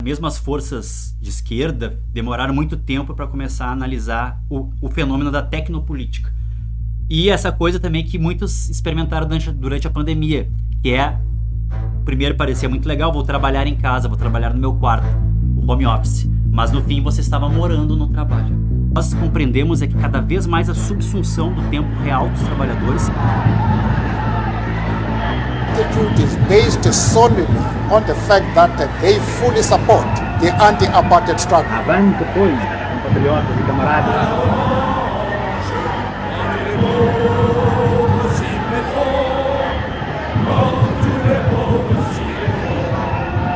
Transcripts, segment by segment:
Mesmo as forças de esquerda demoraram muito tempo para começar a analisar o fenômeno da tecnopolítica. E essa coisa também que muitos experimentaram durante a pandemia, que é, primeiro parecia muito legal, vou trabalhar em casa, vou trabalhar no meu quarto, o home office, mas no fim você estava morando no trabalho. Nós compreendemos que cada vez mais a subsunção do tempo real dos trabalhadores is based solely on the fact that they fully support the anti-apartheid struggle. Avante, pois, compatriotas e camaradas.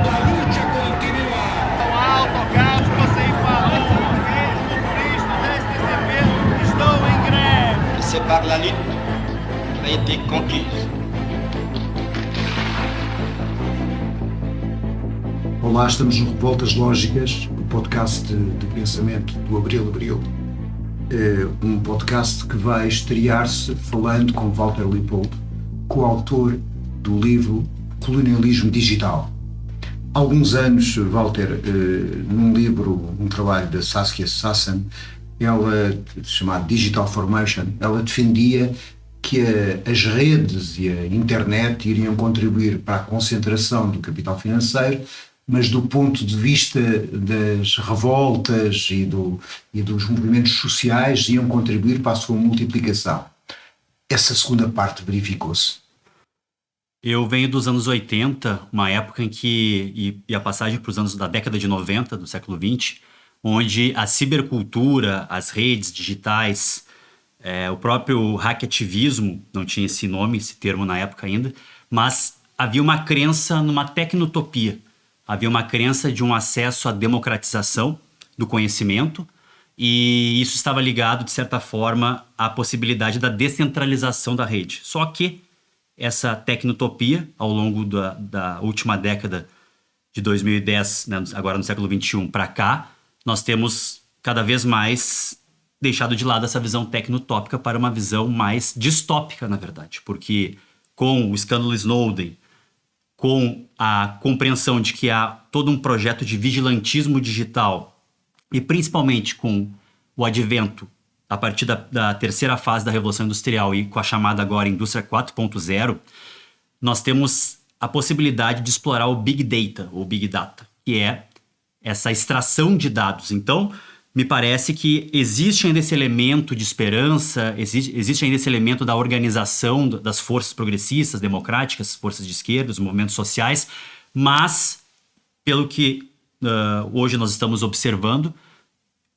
A luta continua. Há autocarros para sair para a rua. Os motoristas STCP estão em greve. C'est par la lutte qu'a été conquise. Olá, estamos no Revoltas Lógicas, o podcast de pensamento do Abril. Um podcast que vai estrear-se falando com Walter Lippold, coautor do livro Colonialismo Digital. Há alguns anos, Walter, num livro, um trabalho da Saskia Sassen, ela, chamado Digital Formation, ela defendia que as redes e a internet iriam contribuir para a concentração do capital financeiro, mas do ponto de vista das revoltas e dos movimentos sociais iam contribuir para a sua multiplicação. Essa segunda parte verificou-se. Eu venho dos anos 80, uma época em que, e a passagem para os anos da década de 90, do século 20, onde a cibercultura, as redes digitais, o próprio hackativismo, não tinha esse nome, esse termo na época ainda, mas havia uma crença numa tecnotopia. Havia uma crença de um acesso à democratização do conhecimento e isso estava ligado, de certa forma, à possibilidade da descentralização da rede. Só que essa tecnotopia, ao longo da última década de 2010, né, agora no século XXI para cá, nós temos cada vez mais deixado de lado essa visão tecnotópica para uma visão mais distópica, na verdade. Porque com o escândalo Snowden, com a compreensão de que há todo um projeto de vigilantismo digital e principalmente com o advento, a partir da terceira fase da Revolução Industrial e com a chamada agora Indústria 4.0, nós temos a possibilidade de explorar o Big Data, ou Big Data, que é essa extração de dados. Então, me parece que existe ainda esse elemento de esperança, existe ainda esse elemento da organização das forças progressistas, democráticas, forças de esquerda, os movimentos sociais, mas, pelo que hoje nós estamos observando,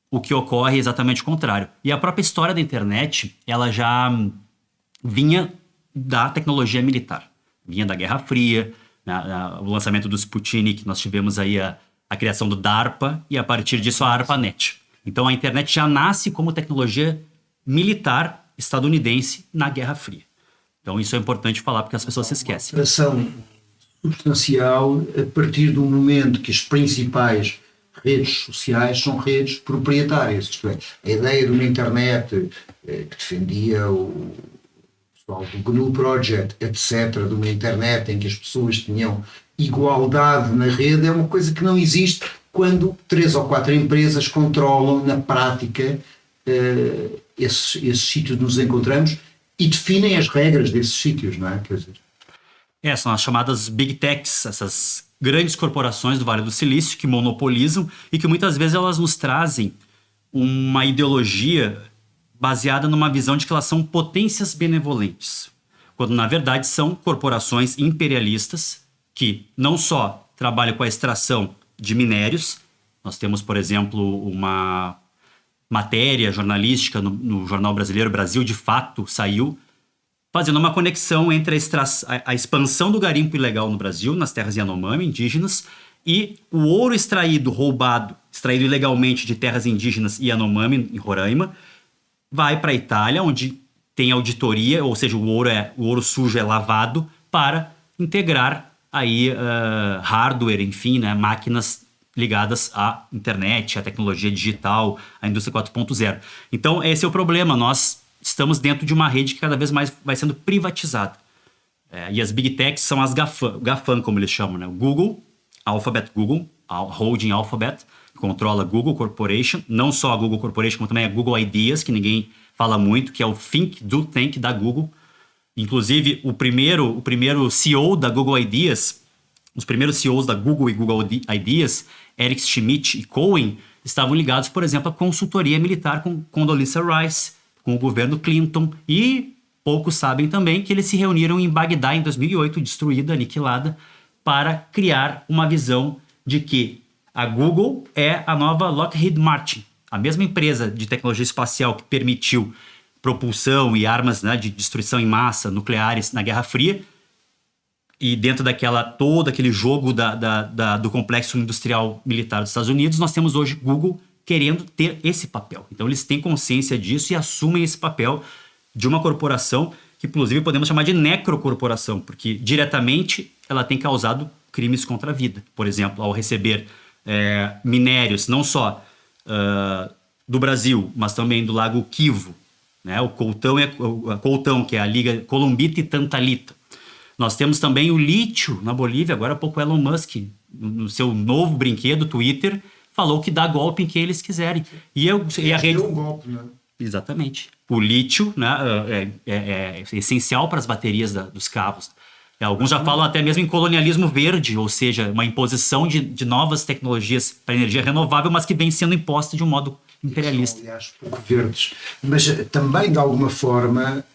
o que ocorre é exatamente o contrário. E a própria história da internet, ela já vinha da tecnologia militar, vinha da Guerra Fria, o lançamento do Sputnik, nós tivemos aí a criação do DARPA e, a partir disso, a ARPANET. Então, a internet já nasce como tecnologia militar estadunidense na Guerra Fria. Então, isso é importante falar porque as pessoas se esquecem. Uma alteração substancial a partir do momento que as principais redes sociais são redes proprietárias. Isto é, a ideia de uma internet que defendia o pessoal do GNU Project, etc., de uma internet em que as pessoas tinham igualdade na rede, é uma coisa que não existe quando 3 ou 4 empresas controlam na prática esses sítios onde nos encontramos e definem as regras desses sítios, não é? Quer dizer... São as chamadas Big Techs, essas grandes corporações do Vale do Silício que monopolizam e que muitas vezes elas nos trazem uma ideologia baseada numa visão de que elas são potências benevolentes, quando na verdade são corporações imperialistas que não só trabalham com a extração de minérios. Nós temos, por exemplo, uma matéria jornalística no jornal brasileiro Brasil de Fato saiu, fazendo uma conexão entre a expansão do garimpo ilegal no Brasil, nas terras Yanomami, indígenas, e o ouro extraído ilegalmente de terras indígenas Yanomami, em Roraima, vai para a Itália, onde tem auditoria, ou seja, o ouro sujo é lavado para integrar aí hardware, enfim, né, máquinas ligadas à internet, à tecnologia digital, à indústria 4.0. Então, esse é o problema. Nós estamos dentro de uma rede que cada vez mais vai sendo privatizada. E as Big Techs são as GAFAM, como eles chamam, né? O Google, Alphabet Google, a holding Alphabet, que controla a Google Corporation, não só a Google Corporation, como também a Google Ideas, que ninguém fala muito, que é o Think, Do, Think da Google. Inclusive, o primeiro CEO da Google Ideas, os primeiros CEOs da Google e Google Ideas, Eric Schmidt e Cohen, estavam ligados, por exemplo, à consultoria militar com Condoleezza Rice, com o governo Clinton, e poucos sabem também que eles se reuniram em Bagdá em 2008, destruída, aniquilada, para criar uma visão de que a Google é a nova Lockheed Martin, a mesma empresa de tecnologia espacial que permitiu propulsão e armas, né, de destruição em massa nucleares na Guerra Fria, e dentro todo aquele jogo do complexo industrial militar dos Estados Unidos, nós temos hoje Google querendo ter esse papel. Então eles têm consciência disso e assumem esse papel de uma corporação que, inclusive, podemos chamar de necrocorporação, porque diretamente ela tem causado crimes contra a vida. Por exemplo, ao receber minérios, não só do Brasil, mas também do Lago Kivu, né? O coltão, que é a liga columbita e tantalita. Nós temos também o lítio na Bolívia. Agora há pouco Elon Musk, no seu novo brinquedo, Twitter, falou que dá golpe em quem eles quiserem. E a rede... Deu um golpe, né? Exatamente. O lítio, né, é essencial para as baterias dos carros. Alguns já falam até mesmo em colonialismo verde, ou seja, uma imposição de novas tecnologias para energia renovável, mas que vem sendo imposta de um modo imperialista. São, aliás, pouco verdes. Mas também, de alguma forma,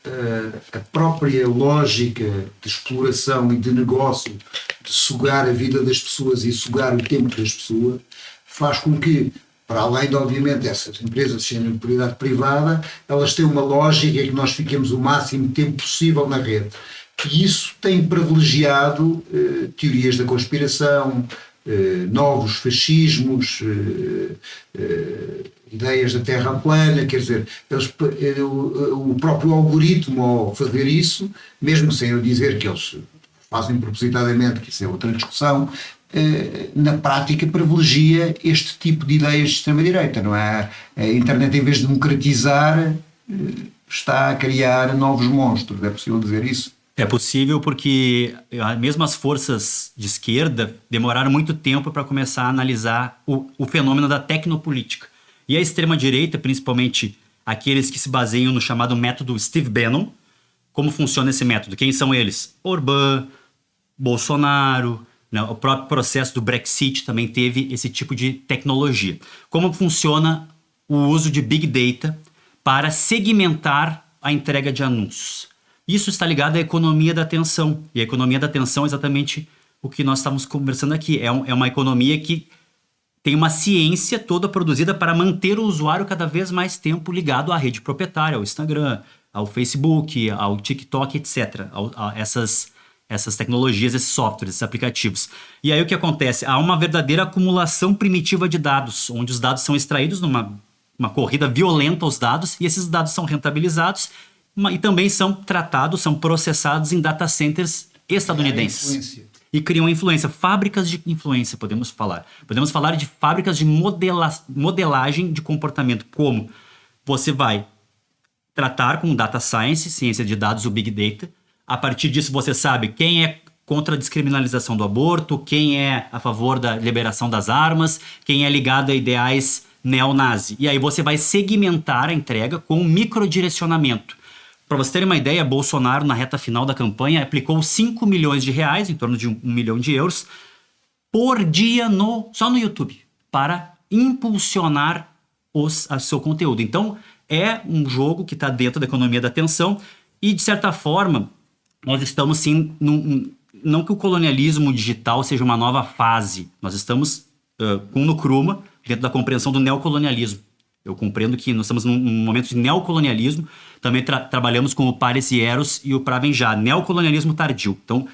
a própria lógica de exploração e de negócio, de sugar a vida das pessoas e sugar o tempo das pessoas, faz com que, para além de, obviamente, essas empresas serem de propriedade privada, elas têm uma lógica que nós fiquemos o máximo tempo possível na rede. E isso tem privilegiado teorias da conspiração, novos fascismos, ideias da Terra plana, quer dizer, o próprio algoritmo, ao fazer isso, mesmo sem eu dizer que eles fazem propositadamente, que isso é outra discussão, na prática privilegia este tipo de ideias de extrema-direita, não é? A internet, em vez de democratizar, está a criar novos monstros, é possível dizer isso? É possível porque mesmo as forças de esquerda demoraram muito tempo para começar a analisar o fenômeno da tecnopolítica. E a extrema-direita, principalmente aqueles que se baseiam no chamado método Steve Bannon, como funciona esse método? Quem são eles? Orbán, Bolsonaro, né? O próprio processo do Brexit também teve esse tipo de tecnologia. Como funciona o uso de Big Data para segmentar a entrega de anúncios? Isso está ligado à economia da atenção. E a economia da atenção é exatamente o que nós estamos conversando aqui. É uma economia que tem uma ciência toda produzida para manter o usuário cada vez mais tempo ligado à rede proprietária, ao Instagram, ao Facebook, ao TikTok, etc. A essas tecnologias, esses softwares, esses aplicativos. E aí o que acontece? Há uma verdadeira acumulação primitiva de dados, onde os dados são extraídos numa corrida violenta aos dados, e esses dados são rentabilizados e também são tratados, são processados em data centers estadunidenses. E criam influência. Fábricas de influência, podemos falar. Podemos falar de fábricas de modelagem de comportamento. Como você vai tratar com data science, ciência de dados, o Big Data. A partir disso você sabe quem é contra a descriminalização do aborto, quem é a favor da liberação das armas, quem é ligado a ideais neonazi. E aí você vai segmentar a entrega com um microdirecionamento. Para vocês terem uma ideia, Bolsonaro, na reta final da campanha, aplicou 5 milhões de reais, em torno de 1 milhão de euros, por dia só no YouTube, para impulsionar o seu conteúdo. Então, é um jogo que está dentro da economia da atenção e, de certa forma, nós estamos, sim, não que o colonialismo digital seja uma nova fase, nós estamos com o Nkrumah dentro da compreensão do neocolonialismo. Eu compreendo que nós estamos num momento de neocolonialismo. Também trabalhamos com o Pares e Eros e o Praven-Já, neocolonialismo tardio. Então,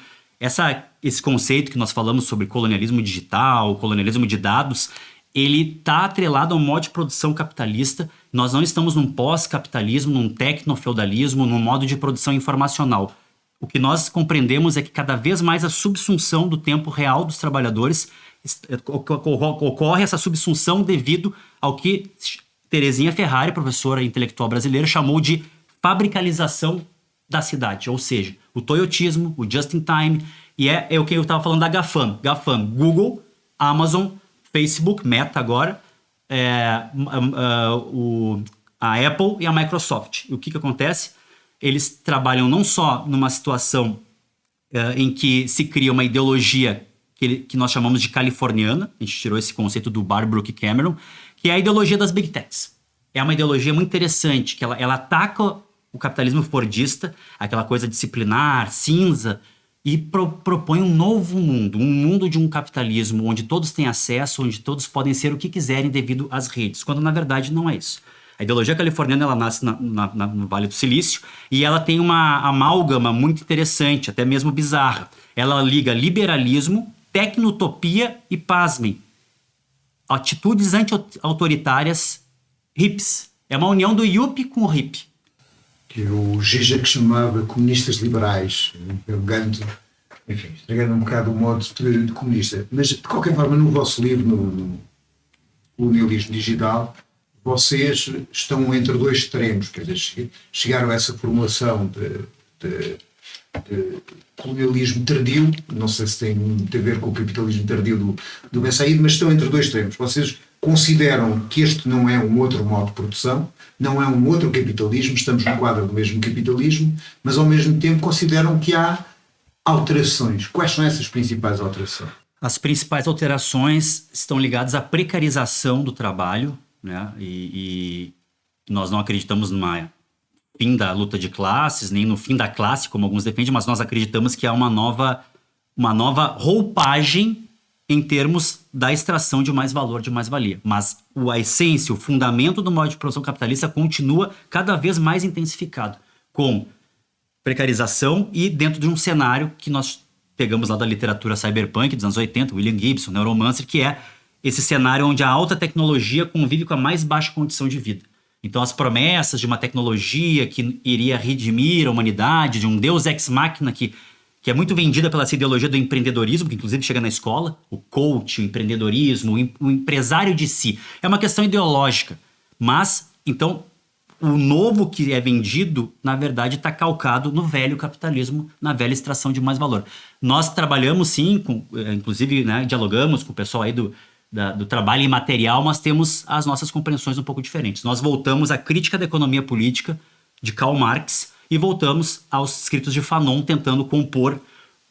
esse conceito que nós falamos sobre colonialismo digital, colonialismo de dados, ele está atrelado ao modo de produção capitalista. Nós não estamos num pós-capitalismo, num tecnofeudalismo, num modo de produção informacional. O que nós compreendemos é que cada vez mais a subsunção do tempo real dos trabalhadores ocorre, essa subsunção devido ao que Terezinha Ferrari, professora intelectual brasileira, chamou de fabricalização da cidade, ou seja, o toyotismo, o just in time, e é o que eu estava falando da GAFAM. GAFAM, Google, Amazon, Facebook, Meta agora, a Apple e a Microsoft. E o que acontece? Eles trabalham não só numa situação em que se cria uma ideologia que nós chamamos de californiana, a gente tirou esse conceito do Barbrook Cameron, que é a ideologia das Big Techs. É uma ideologia muito interessante, que ela ataca o capitalismo fordista, aquela coisa disciplinar, cinza, e propõe um novo mundo, um mundo de um capitalismo onde todos têm acesso, onde todos podem ser o que quiserem devido às redes, quando na verdade não é isso. A ideologia californiana ela nasce no Vale do Silício e ela tem uma amálgama muito interessante, até mesmo bizarra. Ela liga liberalismo, tecnotopia e, pasmem, atitudes anti-autoritárias hips. É uma união do yuppie com o hippie. Que o Zizek chamava comunistas liberais, elegante, enfim, estragando um bocado o modo de comunista. Mas, de qualquer forma, no vosso livro, no Colonialismo Digital, vocês estão entre dois extremos, quer dizer, chegaram a essa formulação de colonialismo tardio, não sei se tem a ver com o capitalismo tardio do Ben Said, mas estão entre dois extremos. Vocês consideram que este não é um outro modo de produção, não é um outro capitalismo, estamos no quadro do mesmo capitalismo, mas ao mesmo tempo consideram que há alterações. Quais são essas principais alterações? As principais alterações estão ligadas à precarização do trabalho, né? E nós não acreditamos no fim da luta de classes, nem no fim da classe, como alguns defendem, mas nós acreditamos que há uma nova roupagem em termos da extração de mais valor, de mais valia. Mas a essência, o fundamento do modo de produção capitalista continua cada vez mais intensificado, com precarização e dentro de um cenário que nós pegamos lá da literatura cyberpunk dos anos 80, William Gibson, Neuromancer, que é esse cenário onde a alta tecnologia convive com a mais baixa condição de vida. Então as promessas de uma tecnologia que iria redimir a humanidade, de um Deus ex machina que é muito vendida pela essa ideologia do empreendedorismo, que inclusive chega na escola, o coach, o empreendedorismo, o empresário de si. É uma questão ideológica. Mas, então, o novo que é vendido, na verdade, está calcado no velho capitalismo, na velha extração de mais valor. Nós trabalhamos, sim, inclusive, né, dialogamos com o pessoal aí do trabalho imaterial, mas temos as nossas compreensões um pouco diferentes. Nós voltamos à crítica da economia política de Karl Marx e voltamos aos escritos de Fanon, tentando compor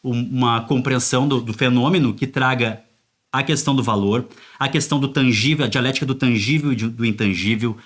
uma compreensão do fenômeno que traga a questão do valor, a questão do tangível, a dialética do tangível e do intangível,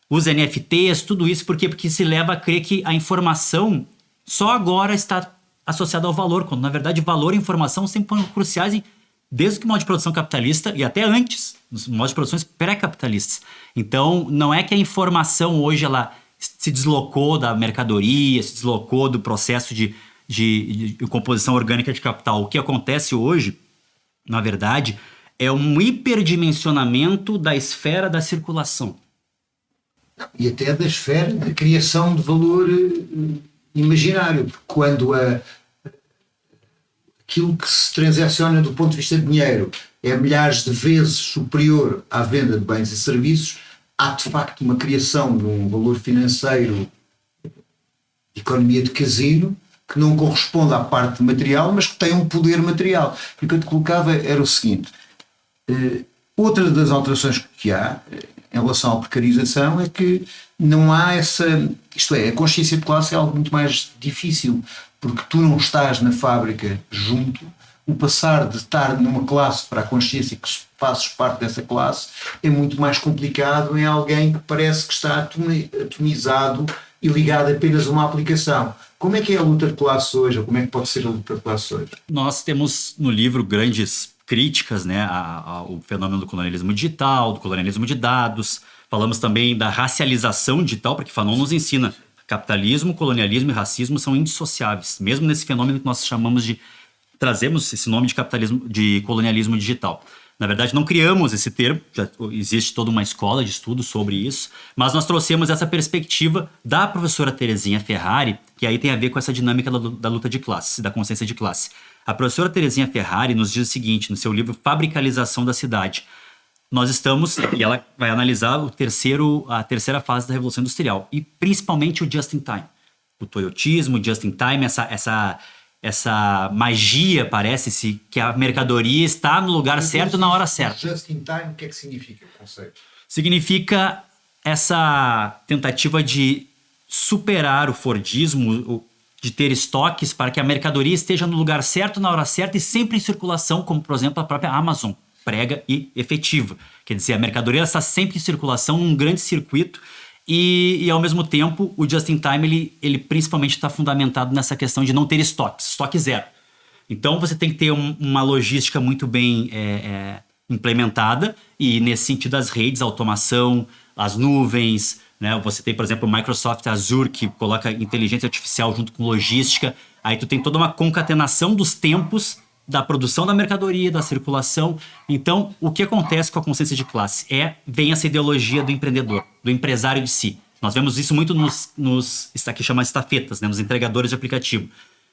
os NFTs, tudo isso, porque se leva a crer que a informação só agora está associada ao valor, quando na verdade valor e informação sempre foram cruciais desde o modo de produção capitalista e até antes, nos modos de produções pré-capitalistas. Então, não é que a informação hoje ela se deslocou da mercadoria, se deslocou do processo de composição orgânica de capital. O que acontece hoje, na verdade, é um hiperdimensionamento da esfera da circulação. E até da esfera de criação de valor imaginário. Quando aquilo que se transaciona do ponto de vista de dinheiro é milhares de vezes superior à venda de bens e serviços, há de facto uma criação de um valor financeiro de economia de casino que não corresponde à parte material, mas que tem um poder material. E o que eu te colocava era o seguinte: outra das alterações que há em relação à precarização é que não há essa... Isto é, a consciência de classe é algo muito mais difícil, porque tu não estás na fábrica junto. O passar de estar numa classe para a consciência que fazes parte dessa classe é muito mais complicado em alguém que parece que está atomizado e ligado apenas a uma aplicação. Como é que é a luta de classe hoje, ou como é que pode ser a luta de classe hoje? Nós temos no livro grandes críticas, né, ao fenômeno do colonialismo digital, do colonialismo de dados. Falamos também da racialização digital, porque Fanon nos ensina capitalismo, colonialismo e racismo são indissociáveis, mesmo nesse fenômeno que nós chamamos de... Trazemos esse nome de capitalismo, de colonialismo digital. Na verdade, não criamos esse termo, já existe toda uma escola de estudo sobre isso, mas nós trouxemos essa perspectiva da professora Terezinha Ferrari, que aí tem a ver com essa dinâmica da luta de classe, da consciência de classe. A professora Terezinha Ferrari nos diz o seguinte, no seu livro Fabricalização da Cidade: nós estamos, e ela vai analisar a terceira fase da Revolução Industrial, e principalmente o just in time. O toyotismo, o just in time, essa magia, parece-se, que a mercadoria está no lugar certo na hora certa. Just in time, o que é que significa o conceito? Significa essa tentativa de superar o Fordismo, de ter estoques para que a mercadoria esteja no lugar certo, na hora certa e sempre em circulação, como, por exemplo, a própria Amazon prega e efetiva. Quer dizer, a mercadoria está sempre em circulação num grande circuito e ao mesmo tempo, o just-in-time, ele principalmente está fundamentado nessa questão de não ter estoque zero. Então, você tem que ter uma logística muito bem implementada e, nesse sentido, as redes, a automação, as nuvens, né? Você tem, por exemplo, o Microsoft Azure, que coloca inteligência artificial junto com logística. Aí tu tem toda uma concatenação dos tempos da produção da mercadoria, da circulação. Então, o que acontece com a consciência de classe? Vem essa ideologia do empreendedor, do empresário de si. Nós vemos isso muito isso aqui chama estafetas, né? Nos entregadores de aplicativo.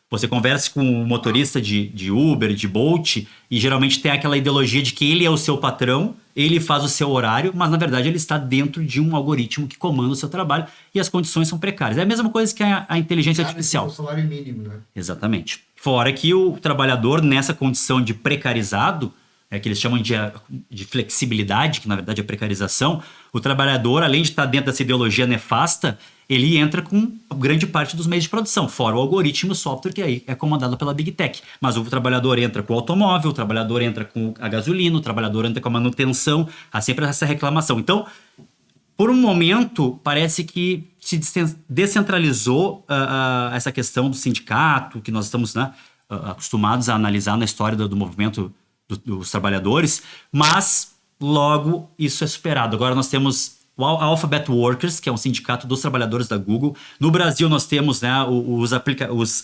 Você conversa com o motorista de Uber, de Bolt, e geralmente tem aquela ideologia de que ele é o seu patrão, ele faz o seu horário, mas na verdade ele está dentro de um algoritmo que comanda o seu trabalho e as condições são precárias. É a mesma coisa que a inteligência artificial. O salário mínimo, né? Exatamente. Fora que o trabalhador, nessa condição de precarizado, que eles chamam de flexibilidade, que na verdade é precarização, o trabalhador, além de estar dentro dessa ideologia nefasta, ele entra com grande parte dos meios de produção, fora o algoritmo e o software que aí é comandado pela Big Tech. Mas o trabalhador entra com o automóvel, o trabalhador entra com a gasolina, o trabalhador entra com a manutenção, há sempre essa reclamação. Então, por um momento, parece que se descentralizou essa questão do sindicato, que nós estamos acostumados a analisar na história do movimento dos trabalhadores, mas logo isso é superado. Agora nós temos o Alphabet Workers, que é um sindicato dos trabalhadores da Google. No Brasil nós temos os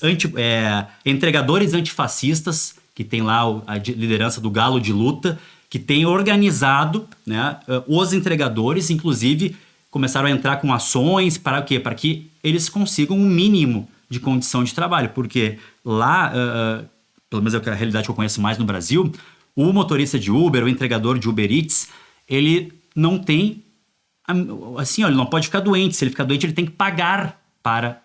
entregadores antifascistas, que tem lá a liderança do Galo de Luta, que tem organizado, né, os entregadores, inclusive começaram a entrar com ações para o quê? Para que eles consigam um mínimo de condição de trabalho, porque lá, pelo menos é a realidade que eu conheço mais no Brasil, o motorista de Uber, o entregador de Uber Eats, ele não tem, assim, ele não pode ficar doente. Se ele ficar doente, ele tem que pagar para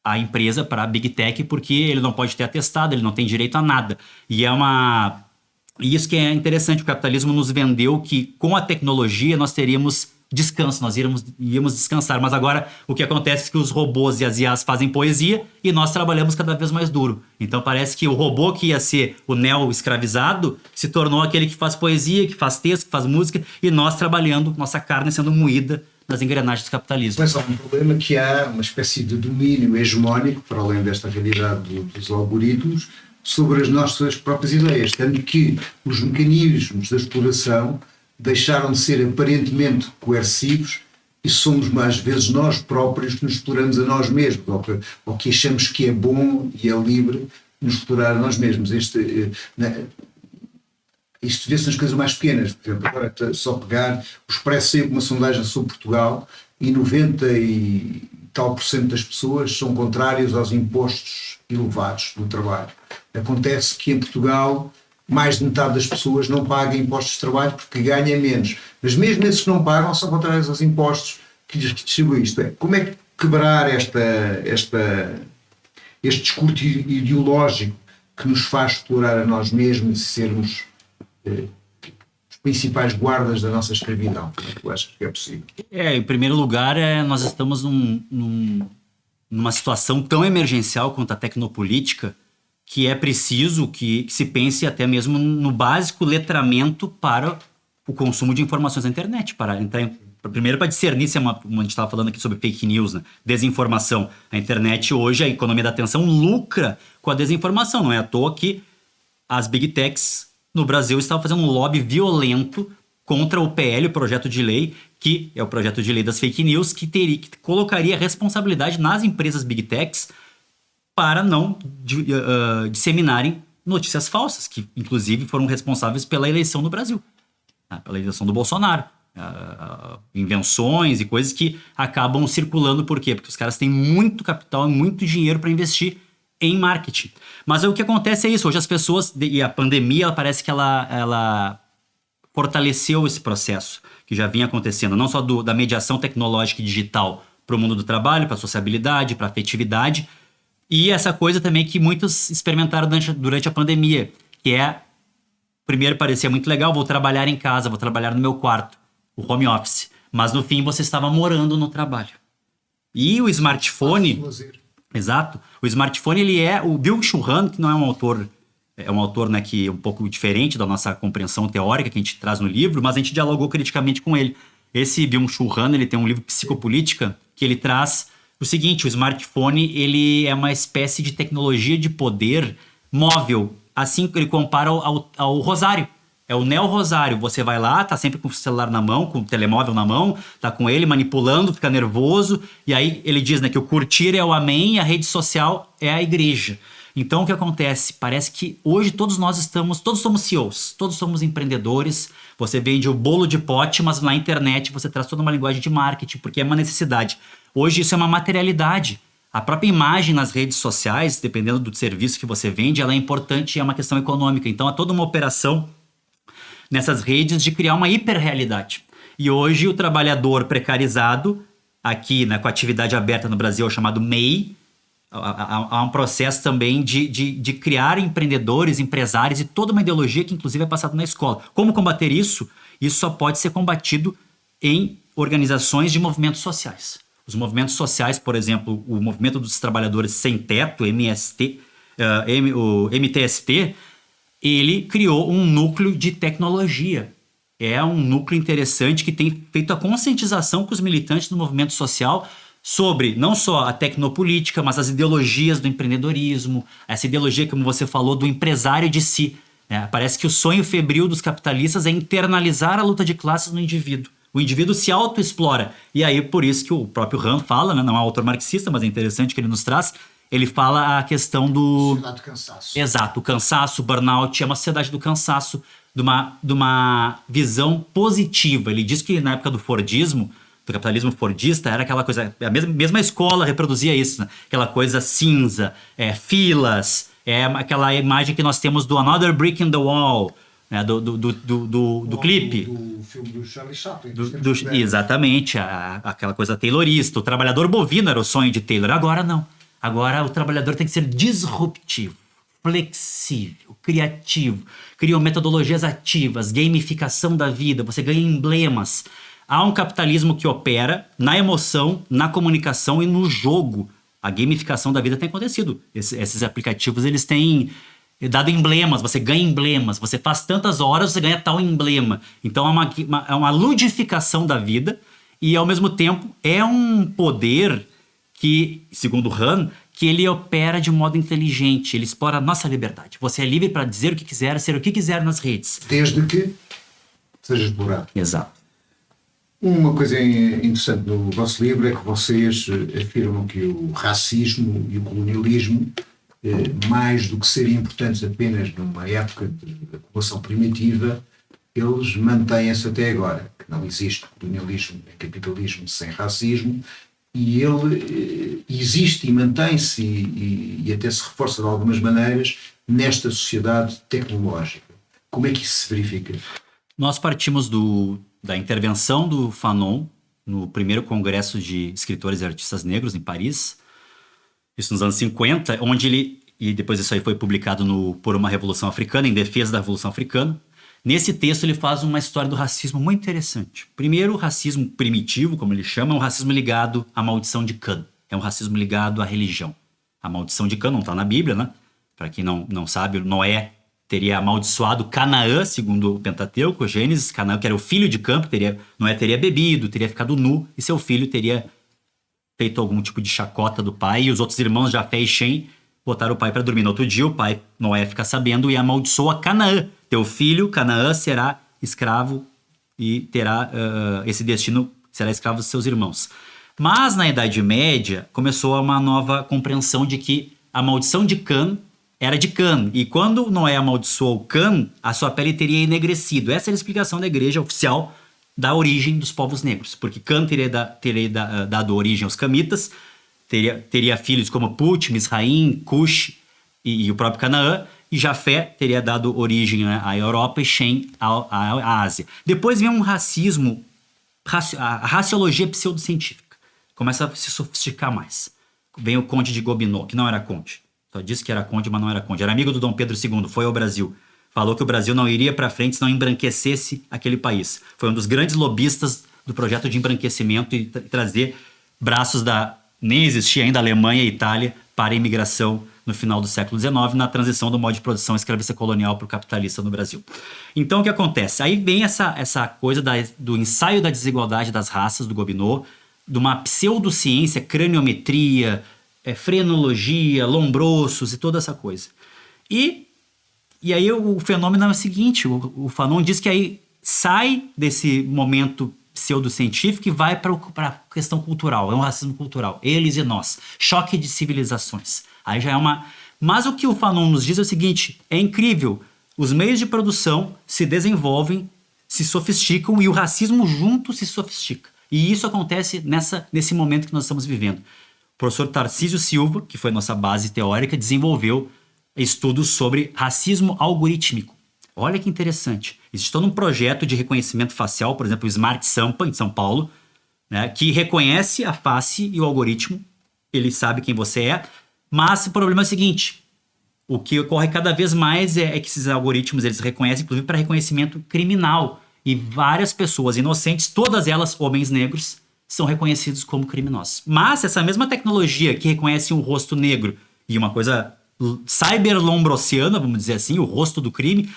a empresa, para a Big Tech, porque ele não pode ter atestado, ele não tem direito a nada. E isso que é interessante, o capitalismo nos vendeu que com a tecnologia nós teríamos descanso, nós íamos descansar, mas agora o que acontece é que os robôs e as IAs fazem poesia e nós trabalhamos cada vez mais duro. Então parece que o robô que ia ser o neo-escravizado se tornou aquele que faz poesia, que faz texto, que faz música, e nós trabalhando, nossa carne sendo moída nas engrenagens do capitalismo. Mas há um problema que há uma espécie de domínio hegemónico, para além desta realidade dos algoritmos, sobre as nossas próprias ideias, tanto que os mecanismos da exploração deixaram de ser aparentemente coercivos e somos mais vezes nós próprios que nos exploramos a nós mesmos, ou que achamos que é bom e é livre nos explorar a nós mesmos. Isto vê-se nas coisas mais pequenas. Por exemplo, agora só pegar o Expresso saiu com uma sondagem sobre Portugal e 90 e tal % das pessoas são contrárias aos impostos elevados do trabalho. Acontece que em Portugal mais de metade das pessoas não pagam impostos de trabalho porque ganham menos. Mas mesmo esses que não pagam são contrários aos impostos que lhes distribuem. Isto é, como é que quebrar este discurso ideológico que nos faz explorar a nós mesmos e sermos os principais guardas da nossa escravidão? Como é que tu achas que é possível? Em primeiro lugar, nós estamos numa situação tão emergencial quanto a tecnopolítica, que é preciso que se pense até mesmo no básico letramento para o consumo de informações na internet, primeiro para discernir se a gente estava falando aqui sobre fake news, né? Desinformação. A internet hoje, a economia da atenção lucra com a desinformação. Não é à toa que as Big Techs no Brasil estavam fazendo um lobby violento contra o PL, o projeto de lei, que é o projeto de lei das fake news, que colocaria responsabilidade nas empresas Big Techs para não disseminarem notícias falsas, que inclusive foram responsáveis pela eleição no Brasil, pela eleição do Bolsonaro. Invenções e coisas que acabam circulando. Por quê? Porque os caras têm muito capital e muito dinheiro para investir em marketing. Mas o que acontece é isso. Hoje as pessoas, e a pandemia, parece que ela fortaleceu esse processo que já vinha acontecendo, não só da mediação tecnológica e digital para o mundo do trabalho, para a sociabilidade, para a afetividade, E essa coisa também que muitos experimentaram durante a pandemia, que é, primeiro parecia muito legal, vou trabalhar em casa, vou trabalhar no meu quarto, o home office. Mas no fim você estava morando no trabalho. E o smartphone... Exato. O smartphone, ele é... O Byung-Chul Han, que não é um autor... É um autor, né, que é um pouco diferente da nossa compreensão teórica que a gente traz no livro, mas a gente dialogou criticamente com ele. Esse Byung-Chul Han, ele tem um livro Psicopolítica, que ele traz o seguinte: o smartphone, ele é uma espécie de tecnologia de poder móvel. Assim ele compara ao rosário. É o neo-rosário. Você vai lá, tá sempre com o celular na mão, com o telemóvel na mão, tá com ele manipulando, fica nervoso. E aí ele diz, né, que o curtir é o amém e a rede social é a igreja. Então o que acontece? Parece que hoje todos somos CEOs, todos somos empreendedores. Você vende o bolo de pote, mas na internet você traz toda uma linguagem de marketing, porque é uma necessidade. Hoje isso é uma materialidade. A própria imagem nas redes sociais, dependendo do serviço que você vende, ela é importante e é uma questão econômica. Então há toda uma operação nessas redes de criar uma hiperrealidade. E hoje o trabalhador precarizado, aqui, né, com a atividade aberta no Brasil, é o chamado MEI. Há um processo também de criar empreendedores, empresários e toda uma ideologia que inclusive é passada na escola. Como combater isso? Isso só pode ser combatido em organizações de movimentos sociais. Os movimentos sociais, por exemplo, o Movimento dos Trabalhadores Sem Teto, o MTST, ele criou um núcleo de tecnologia. É um núcleo interessante que tem feito a conscientização com os militantes do movimento social sobre não só a tecnopolítica, mas as ideologias do empreendedorismo, essa ideologia, como você falou, do empresário de si. Parece que o sonho febril dos capitalistas é internalizar a luta de classes no indivíduo. O indivíduo se autoexplora. E aí, por isso que o próprio Han fala, né, não é um autor marxista, mas é interessante que ele nos traz, ele fala a questão do... Sociedade do cansaço. Exato, o cansaço, o burnout, é uma sociedade do cansaço, de uma visão positiva. Ele diz que na época do Fordismo, do capitalismo fordista, era aquela coisa, a mesma escola reproduzia isso, né? Aquela coisa cinza, filas, aquela imagem que nós temos do Another Brick in the Wall, né? do clipe. Do filme do Charlie Chaplin. Exatamente, aquela coisa taylorista. O trabalhador bovino era o sonho de Taylor. Agora não. Agora o trabalhador tem que ser disruptivo, flexível, criativo. Criam metodologias ativas, gamificação da vida, você ganha emblemas. Há um capitalismo que opera na emoção, na comunicação e no jogo. A gamificação da vida tem acontecido. Esses aplicativos, eles têm dado emblemas, você ganha emblemas. Você faz tantas horas, você ganha tal emblema. Então é uma ludificação da vida e, ao mesmo tempo, é um poder que, segundo Han, que ele opera de modo inteligente. Ele explora a nossa liberdade. Você é livre para dizer o que quiser, ser o que quiser nas redes. Desde que seja explorado. Exato. Uma coisa interessante no vosso livro é que vocês afirmam que o racismo e o colonialismo, mais do que serem importantes apenas numa época de população primitiva, eles mantêm-se até agora, que não existe colonialismo nem capitalismo sem racismo, e ele existe e mantém-se e até se reforça de algumas maneiras nesta sociedade tecnológica. Como é que isso se verifica? Nós partimos da intervenção do Fanon no primeiro congresso de escritores e artistas negros em Paris, isso nos anos 50, onde ele, e depois isso aí foi publicado por uma Revolução Africana, em defesa da Revolução Africana. Nesse texto ele faz uma história do racismo muito interessante. Primeiro, o racismo primitivo, como ele chama, é um racismo ligado à maldição de Cã. É um racismo ligado à religião. A maldição de Cã não está na Bíblia, né? Para quem não sabe, Noé teria amaldiçoado Canaã, segundo o Pentateuco, Gênesis. Canaã, que era o filho de Cã, Noé teria bebido, teria ficado nu, e seu filho teria feito algum tipo de chacota do pai, e os outros irmãos, Jafé e Shem, botaram o pai para dormir. No outro dia, o pai, Noé, fica sabendo e amaldiçoa Canaã. Teu filho, Canaã, será escravo e terá esse destino, será escravo dos seus irmãos. Mas, na Idade Média, começou uma nova compreensão de que a maldição de Cã era de Cã. E quando Noé amaldiçoou Cã, a sua pele teria enegrecido. Essa era a explicação da igreja oficial da origem dos povos negros. Porque Cã teria dado origem aos camitas, teria filhos como Put, Misraim, Cush e o próprio Canaã, e Jafé teria dado origem à Europa e Shem à Ásia. Depois vem um racismo, a raciologia pseudocientífica. Começa a se sofisticar mais. vem o Conde de Gobineau, que não era conde. Só disse que era conde, mas não era conde. Era amigo do Dom Pedro II, foi ao Brasil. Falou que o Brasil não iria para frente se não embranquecesse aquele país. Foi um dos grandes lobistas do projeto de embranquecimento e trazer braços da... Nem existia ainda a Alemanha e a Itália para a imigração no final do século XIX, na transição do modo de produção escravista colonial para o capitalista no Brasil. Então, o que acontece? Aí vem essa coisa do ensaio da desigualdade das raças, do Gobineau, de uma pseudociência, craniometria, frenologia, lombrossos e toda essa coisa. E aí o fenômeno é o seguinte, o Fanon diz que aí sai desse momento pseudocientífico e vai para a questão cultural, é um racismo cultural, eles e nós, choque de civilizações. Aí já é uma... Mas o que o Fanon nos diz é o seguinte, é incrível, os meios de produção se desenvolvem, se sofisticam e o racismo junto se sofistica. E isso acontece nesse momento que nós estamos vivendo. O professor Tarcísio Silva, que foi nossa base teórica, desenvolveu estudos sobre racismo algorítmico. Olha que interessante. Existe todo um projeto de reconhecimento facial, por exemplo, o Smart Sampa, em São Paulo, né, que reconhece a face e o algoritmo, ele sabe quem você é, mas o problema é o seguinte, o que ocorre cada vez mais é que esses algoritmos eles reconhecem, inclusive para reconhecimento criminal, e várias pessoas inocentes, todas elas homens negros, são reconhecidos como criminosos. Mas essa mesma tecnologia que reconhece um rosto negro e uma coisa cyberlombrosiana, vamos dizer assim, o rosto do crime,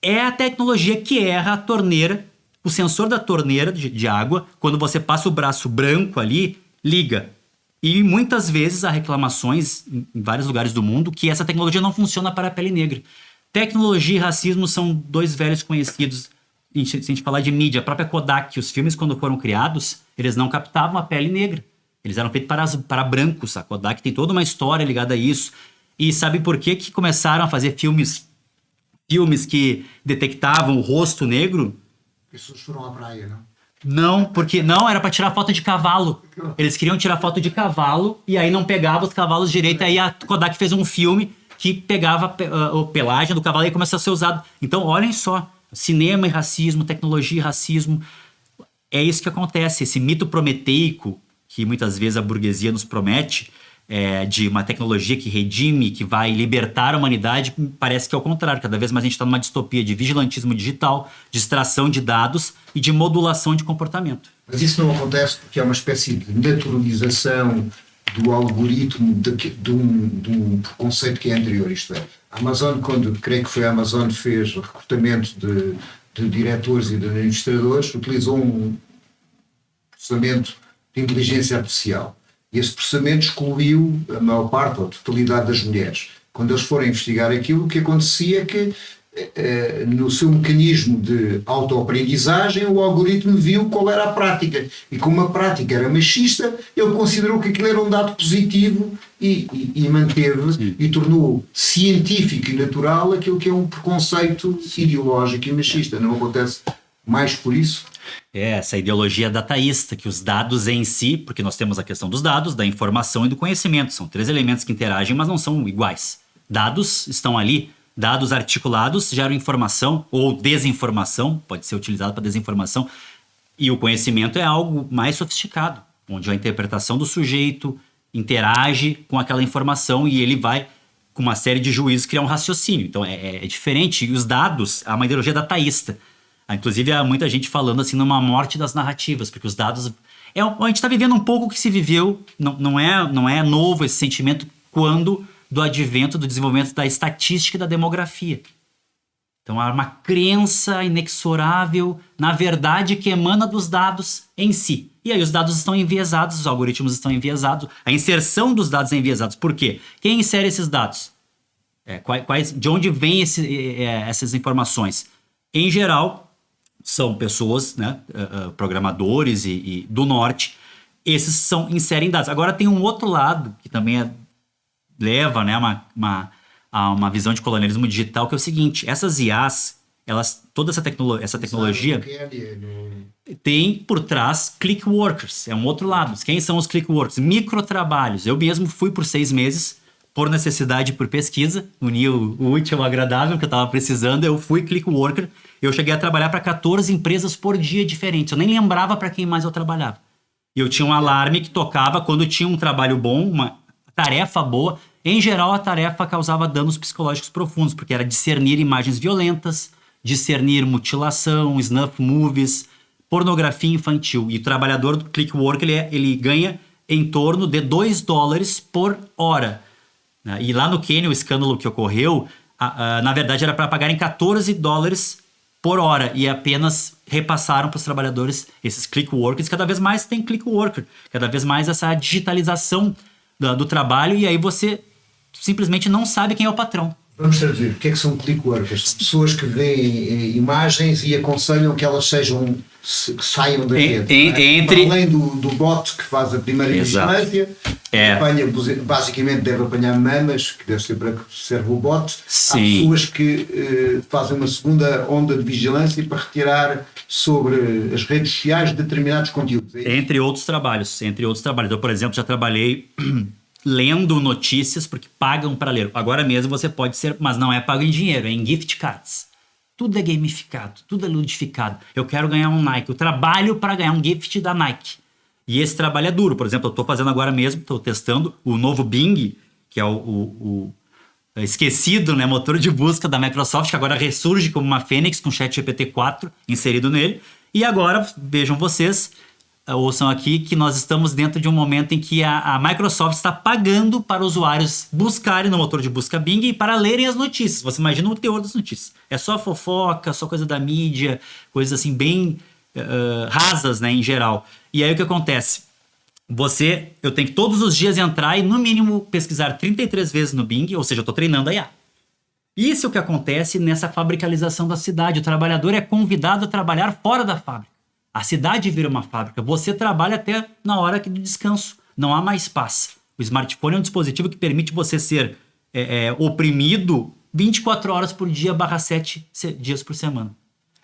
é a tecnologia que erra a torneira, o sensor da torneira de água, quando você passa o braço branco ali, liga. E muitas vezes há reclamações em vários lugares do mundo que essa tecnologia não funciona para a pele negra. Tecnologia e racismo são dois velhos conhecidos. Se a gente falar de mídia, a própria Kodak, os filmes quando foram criados, eles não captavam a pele negra. Eles eram feitos para brancos. A Kodak tem toda uma história ligada a isso. E sabe por que começaram a fazer filmes que detectavam o rosto negro? Pessoas foram à praia, não? Não, porque não, era para tirar foto de cavalo. Eles queriam tirar foto de cavalo e aí não pegava os cavalos direito. Aí a Kodak fez um filme que pegava a pelagem do cavalo e começou a ser usado. Então, olhem só, cinema e racismo, tecnologia e racismo, é isso que acontece. Esse mito prometeico que muitas vezes a burguesia nos promete, de uma tecnologia que redime, que vai libertar a humanidade, parece que é o contrário. Cada vez mais a gente está numa distopia de vigilantismo digital, de extração de dados e de modulação de comportamento. Mas isso não acontece porque é uma espécie de naturalização do algoritmo de um conceito que é anterior, isto é. A Amazon, creio que foi a Amazon fez o recrutamento de diretores e de administradores, utilizou um processamento de inteligência artificial. E esse processamento excluiu a maior parte, ou a totalidade das mulheres. Quando eles foram investigar aquilo, o que acontecia é que, no seu mecanismo de autoaprendizagem, o algoritmo viu qual era a prática. E como a prática era machista, ele considerou que aquilo era um dado positivo e manteve e tornou científico e natural aquilo que é um preconceito ideológico e machista. Não acontece mais por isso? Essa ideologia dataísta, que os dados em si, porque nós temos a questão dos dados, da informação e do conhecimento, são três elementos que interagem, mas não são iguais. Dados estão ali, dados articulados geram informação ou desinformação, pode ser utilizado para desinformação, e o conhecimento é algo mais sofisticado, onde a interpretação do sujeito interage com aquela informação e ele vai, com uma série de juízos, criar um raciocínio. Então é diferente, e os dados, há uma ideologia dataísta. Inclusive, há muita gente falando assim numa morte das narrativas, porque os dados... a gente está vivendo um pouco o que se viveu, não é novo esse sentimento quando do advento, do desenvolvimento da estatística e da demografia. Então, há uma crença inexorável na verdade que emana dos dados em si. E aí os dados estão enviesados, os algoritmos estão enviesados, a inserção dos dados é enviesados. Por quê? Quem insere esses dados? De onde vêm essas informações? Em geral... são pessoas, né, programadores e do norte, esses inserem dados. Agora tem um outro lado que também leva, né, a uma visão de colonialismo digital, que é o seguinte: essas IAs, toda essa tecnologia tem por trás click workers, é um outro lado. Quem são os click workers? Microtrabalhos. Eu mesmo fui por 6 meses, por necessidade e por pesquisa, unir o útil ao agradável que eu estava precisando, eu fui click worker. Eu cheguei a trabalhar para 14 empresas por dia diferentes. Eu nem lembrava para quem mais eu trabalhava. E eu tinha um alarme que tocava quando tinha um trabalho bom, uma tarefa boa. Em geral, a tarefa causava danos psicológicos profundos, porque era discernir imagens violentas, discernir mutilação, snuff movies, pornografia infantil. E o trabalhador do Clickwork, ele ganha em torno de $2 por hora. E lá no Quênia, o escândalo que ocorreu, na verdade era para pagarem $14 por hora, e apenas repassaram para os trabalhadores esses clickworkers. Cada vez mais tem clickworker, cada vez mais essa digitalização do trabalho, e aí você simplesmente não sabe quem é o patrão. Vamos traduzir. O que é que são clickworkers? Pessoas que veem imagens e aconselham que elas que saiam da rede. Para além do bot que faz a primeira vigilância, basicamente deve apanhar mamas, que deve ser para que serve o bot. Sim. Há pessoas que fazem uma segunda onda de vigilância para retirar sobre as redes sociais determinados conteúdos. Entre outros trabalhos. Eu, por exemplo, já trabalhei lendo notícias, porque pagam para ler. Agora mesmo você pode ser, mas não é pago em dinheiro, é em gift cards. Tudo é gamificado, tudo é ludificado. Eu quero ganhar um Nike, eu trabalho para ganhar um gift da Nike. E esse trabalho é duro. Por exemplo, eu estou fazendo agora mesmo, estou testando o novo Bing, que é o esquecido, né, motor de busca da Microsoft, que agora ressurge como uma fênix com ChatGPT 4 inserido nele. E agora, vejam vocês, ouçam aqui que nós estamos dentro de um momento em que a Microsoft está pagando para usuários buscarem no motor de busca Bing e para lerem as notícias. Você imagina o teor das notícias. É só fofoca, só coisa da mídia, coisas assim bem rasas, né, em geral. E aí o que acontece? Eu tenho que todos os dias entrar e no mínimo pesquisar 33 vezes no Bing, ou seja, eu estou treinando a IA. Isso é o que acontece nessa fabricalização da cidade. O trabalhador é convidado a trabalhar fora da fábrica. A cidade vira uma fábrica. Você trabalha até na hora de descanso. Não há mais paz. O smartphone é um dispositivo que permite você ser oprimido 24 horas por dia / 7 dias por semana.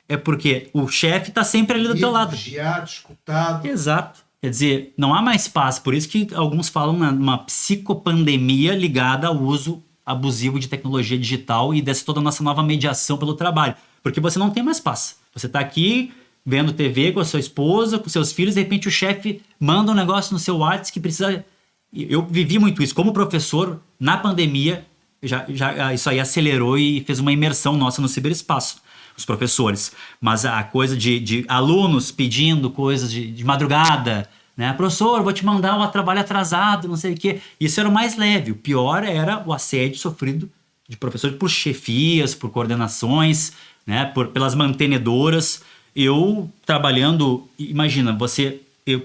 É porque o chefe está sempre ali do teu lado. Vigiado, escutado. Exato. Quer dizer, não há mais paz. Por isso que alguns falam numa psicopandemia ligada ao uso abusivo de tecnologia digital e dessa toda a nossa nova mediação pelo trabalho. Porque você não tem mais paz. Você está aqui vendo TV com a sua esposa, com seus filhos, de repente o chefe manda um negócio no seu WhatsApp que precisa... Eu vivi muito isso. Como professor, na pandemia, isso aí acelerou e fez uma imersão nossa no ciberespaço, os professores. Mas a coisa de alunos pedindo coisas de madrugada, né? Professor, vou te mandar um trabalho atrasado, não sei o quê. Isso era o mais leve. O pior era o assédio sofrido de professores por chefias, por coordenações, né? Pelas mantenedoras. Eu trabalhando, imagina,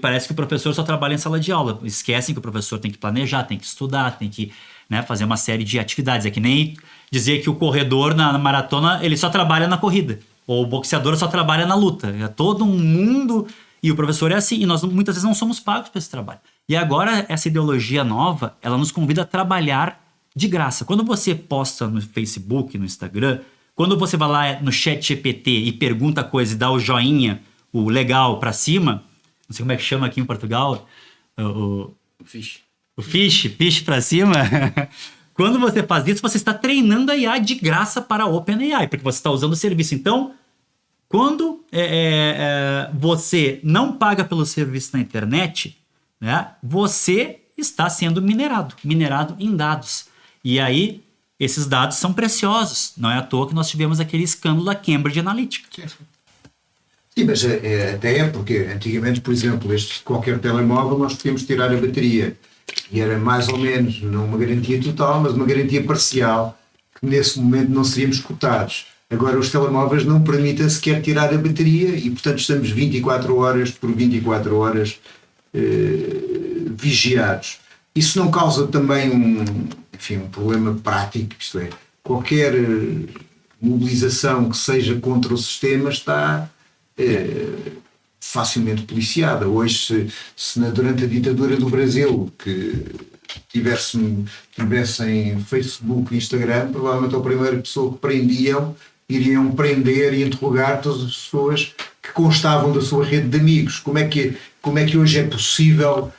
parece que o professor só trabalha em sala de aula. Esquecem que o professor tem que planejar, tem que estudar, tem que, né, fazer uma série de atividades. É que nem dizer que o corredor na maratona, ele só trabalha na corrida. Ou o boxeador só trabalha na luta. É todo um mundo, e o professor é assim. E nós muitas vezes não somos pagos para esse trabalho. E agora essa ideologia nova, ela nos convida a trabalhar de graça. Quando você posta no Facebook, no Instagram... Quando você vai lá no ChatGPT e pergunta coisa e dá o joinha, o legal pra cima, não sei como é que chama aqui em Portugal, o fish pra cima. Quando você faz isso, você está treinando a IA de graça para a OpenAI, porque você está usando o serviço. Então, quando você não paga pelo serviço na internet, né, você está sendo minerado em dados. E aí... Esses dados são preciosos. Não é à toa que nós tivemos aquele escândalo da Cambridge Analytica. Sim, mas até é porque antigamente, por exemplo, qualquer telemóvel nós podíamos tirar a bateria. E era mais ou menos, não uma garantia total, mas uma garantia parcial, que nesse momento não seríamos cotados. Agora os telemóveis não permitem sequer tirar a bateria e, portanto, estamos 24 horas por 24 horas vigiados. Isso não causa também um problema prático, isto é, qualquer mobilização que seja contra o sistema está facilmente policiada. Hoje, durante a ditadura do Brasil, que tivessem Facebook e Instagram, provavelmente a primeira pessoa que prendiam, iriam prender e interrogar todas as pessoas que constavam da sua rede de amigos. Como é que hoje é possível,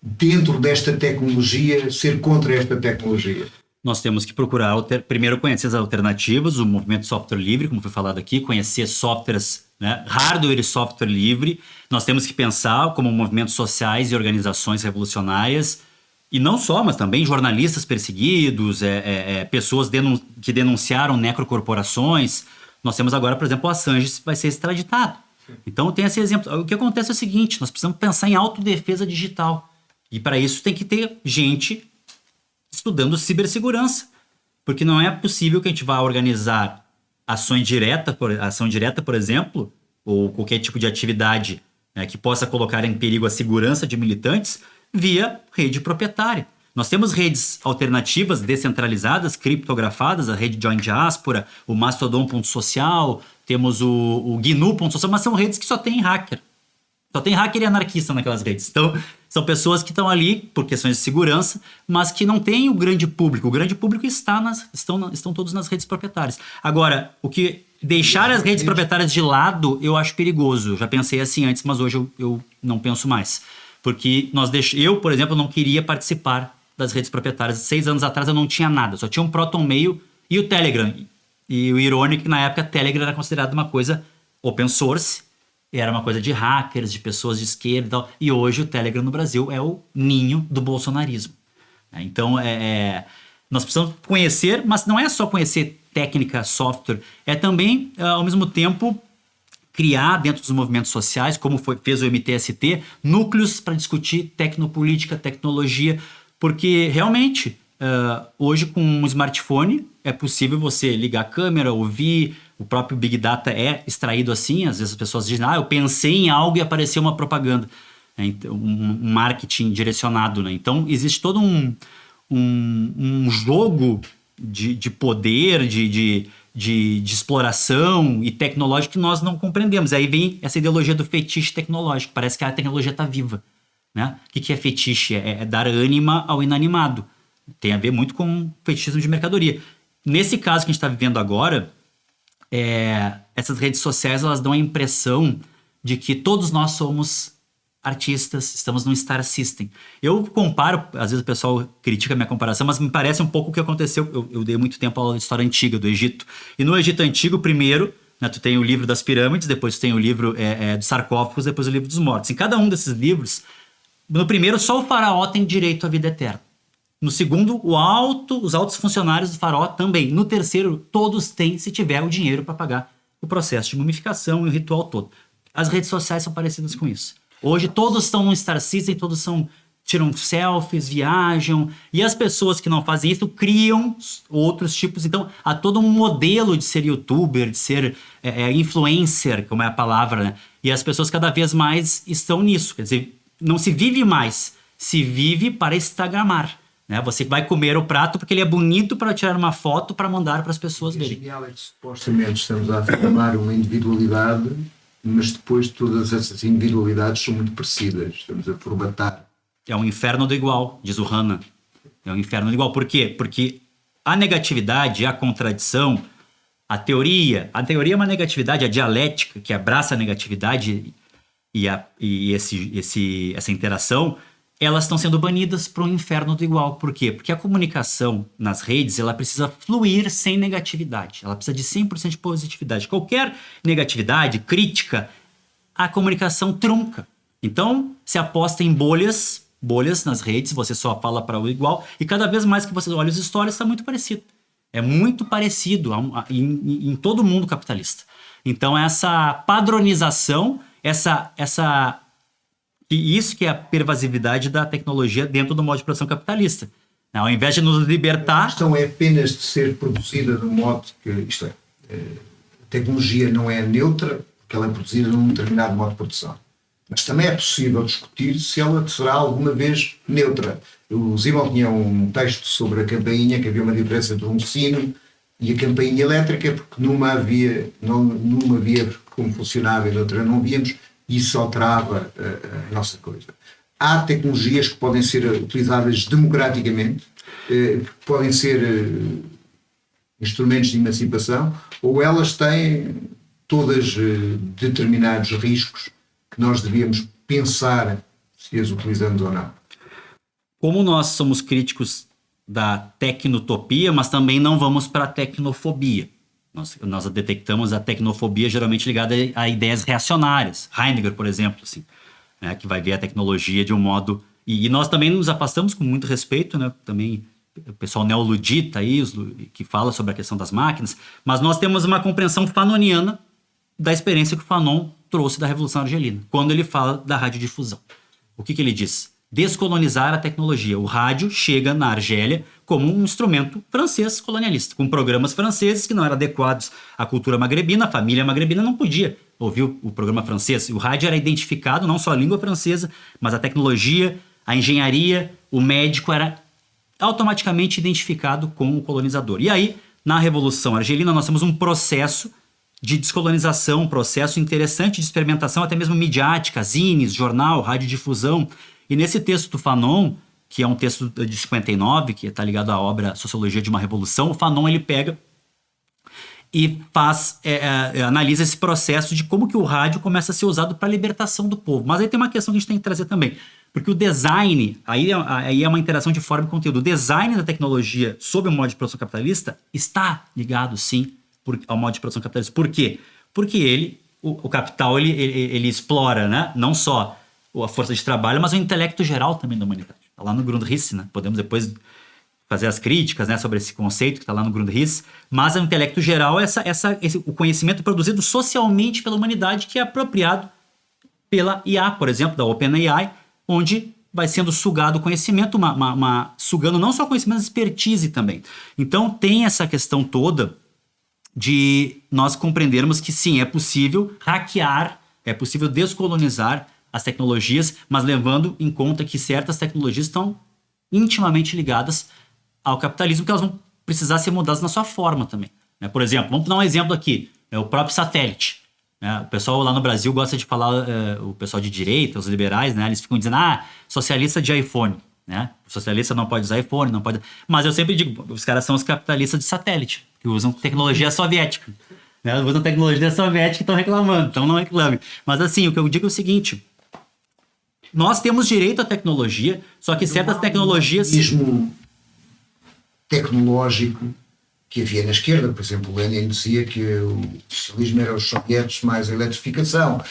dentro desta tecnologia, ser contra esta tecnologia? Nós temos que procurar, primeiro, conhecer as alternativas, o movimento software livre, como foi falado aqui, conhecer softwares né? Hardware e software livre. Nós temos que pensar como movimentos sociais e organizações revolucionárias, e não só, mas também jornalistas perseguidos, pessoas que denunciaram necrocorporações. Nós temos agora, por exemplo, o Assange vai ser extraditado. Então tem esse exemplo. O que acontece é o seguinte, nós precisamos pensar em autodefesa digital. E para isso tem que ter gente estudando cibersegurança. Porque não é possível que a gente vá organizar ação direta, por exemplo, ou qualquer tipo de atividade, né, que possa colocar em perigo a segurança de militantes via rede proprietária. Nós temos redes alternativas, descentralizadas, criptografadas, a rede Join Diaspora, o Mastodon.social, temos o GNU.social, mas são redes que só tem hacker. Só tem hacker e anarquista naquelas redes. Então, são pessoas que estão ali por questões de segurança, mas que não têm o grande público. O grande público estão todos nas redes proprietárias. Agora, o que deixar as redes proprietárias de lado, eu acho perigoso. Eu já pensei assim antes, mas hoje eu não penso mais. Porque eu, por exemplo, não queria participar das redes proprietárias. 6 anos atrás eu não tinha nada, só tinha um ProtonMail e o Telegram. E o irônico é que na época Telegram era considerado uma coisa open source, era uma coisa de hackers, de pessoas de esquerda e tal. E hoje o Telegram no Brasil é o ninho do bolsonarismo. Então, nós precisamos conhecer, mas não é só conhecer técnica, software, é também, ao mesmo tempo, criar dentro dos movimentos sociais, como fez o MTST, núcleos para discutir tecnopolítica, tecnologia, porque realmente, hoje com um smartphone é possível você ligar a câmera, ouvir, o próprio Big Data é extraído assim, às vezes as pessoas dizem, eu pensei em algo e apareceu uma propaganda, né? Um marketing direcionado, né? Então existe todo um jogo de poder, de exploração e tecnológico que nós não compreendemos. Aí vem essa ideologia do fetiche tecnológico. Parece que a tecnologia está viva, né? O que é fetiche? É dar ânima ao inanimado. Tem a ver muito com fetichismo de mercadoria. Nesse caso que a gente está vivendo agora, essas redes sociais elas dão a impressão de que todos nós somos artistas, estamos num Star System. Eu comparo, às vezes o pessoal critica a minha comparação, mas me parece um pouco o que aconteceu. Eu dei muito tempo aula de história antiga do Egito. E no Egito Antigo, primeiro, né, tu tem o livro das pirâmides, depois tu tem o livro dos sarcófagos, depois o livro dos mortos. Em cada um desses livros, no primeiro, só o faraó tem direito à vida eterna. No segundo, os altos funcionários do faraó também. No terceiro, todos têm, se tiver o dinheiro para pagar o processo de mumificação e o ritual todo. As redes sociais são parecidas com isso. Hoje todos estão num Star System, todos tiram selfies, viajam, e as pessoas que não fazem isso criam outros tipos. Então, há todo um modelo de ser youtuber, de ser influencer, como é a palavra, né? E as pessoas cada vez mais estão nisso. Quer dizer, não se vive mais, se vive para instagramar. Né? Você vai comer o prato porque ele é bonito para tirar uma foto para mandar para as pessoas verem. Genial é que supostamente estamos a afirmar uma individualidade, mas depois todas essas individualidades são muito parecidas. Estamos a formatar. É um inferno do igual, diz o Hanna. É um inferno do igual. Por quê? Porque a negatividade, a contradição, a teoria é uma negatividade, a dialética que abraça a negatividade e essa interação, elas estão sendo banidas para o inferno do igual. Por quê? Porque a comunicação nas redes, ela precisa fluir sem negatividade. Ela precisa de 100% de positividade. Qualquer negatividade, crítica, a comunicação trunca. Então, se aposta em bolhas nas redes, você só fala para o igual, e cada vez mais que você olha os stories, está muito parecido. É muito parecido em todo mundo capitalista. Então, essa padronização, isso que é a pervasividade da tecnologia dentro do modo de produção capitalista. Ao invés de nos libertar... A questão é apenas de ser produzida de um modo que, isto é, a tecnologia não é neutra, porque ela é produzida num determinado modo de produção. Mas também é possível discutir se ela será alguma vez neutra. O Simão tinha um texto sobre a campainha, que havia uma diferença entre um sino e a campainha elétrica, porque numa havia como funcionava e noutra não víamos, e isso alterava a nossa coisa. Há tecnologias que podem ser utilizadas democraticamente, que podem ser instrumentos de emancipação, ou elas têm todas determinados riscos que nós devíamos pensar se as utilizamos ou não. Como nós somos críticos da tecnotopia, mas também não vamos para a tecnofobia. Nós detectamos a tecnofobia geralmente ligada a ideias reacionárias. Heidegger, por exemplo, assim, né, que vai ver a tecnologia de um modo... E nós também nos afastamos com muito respeito, né? Também o pessoal neoludita aí, que fala sobre a questão das máquinas, mas nós temos uma compreensão fanoniana da experiência que o Fanon trouxe da Revolução Argelina, quando ele fala da radiodifusão. O que ele diz? Descolonizar a tecnologia. O rádio chega na Argélia como um instrumento francês colonialista, com programas franceses que não eram adequados à cultura magrebina. A família magrebina não podia ouvir o programa francês. O rádio era identificado, não só a língua francesa, mas a tecnologia, a engenharia, o médico era automaticamente identificado com o colonizador. E aí, na Revolução Argelina, nós temos um processo de descolonização, um processo interessante de experimentação, até mesmo midiática, zines, jornal, radiodifusão. E nesse texto do Fanon, que é um texto de 59, que está ligado à obra Sociologia de uma Revolução, o Fanon ele pega e analisa esse processo de como que o rádio começa a ser usado para a libertação do povo. Mas aí tem uma questão que a gente tem que trazer também, porque o design, aí é uma interação de forma e conteúdo. O design da tecnologia sob o modo de produção capitalista está ligado, sim, ao modo de produção capitalista. Por quê? Porque o capital, ele explora, né, não só a força de trabalho, mas o intelecto geral também da humanidade. Está lá no Grundrisse, né? Podemos depois fazer as críticas, né, sobre esse conceito que está lá no Grundrisse, mas o intelecto geral é o conhecimento produzido socialmente pela humanidade, que é apropriado pela IA, por exemplo, da OpenAI, onde vai sendo sugado o conhecimento, sugando não só conhecimento, mas expertise também. Então tem essa questão toda de nós compreendermos que sim, é possível hackear, é possível descolonizar as tecnologias, mas levando em conta que certas tecnologias estão intimamente ligadas ao capitalismo, que elas vão precisar ser mudadas na sua forma também, né? Por exemplo, vamos dar um exemplo aqui, o próprio satélite, né? O pessoal lá no Brasil gosta de falar, o pessoal de direita, os liberais, né? Eles ficam dizendo, socialista de iPhone, né? O socialista não pode usar iPhone, não pode... Mas eu sempre digo, os caras são os capitalistas de satélite, que usam tecnologia soviética, né? Usam tecnologia soviética e estão reclamando, então não reclame. Mas assim, o que eu digo é o seguinte: nós temos direito à tecnologia, só que certas tecnologias... mesmo tecnológico que havia na esquerda, por exemplo, Lenin dizia que o socialismo era os soviéticos mais a eletrificação,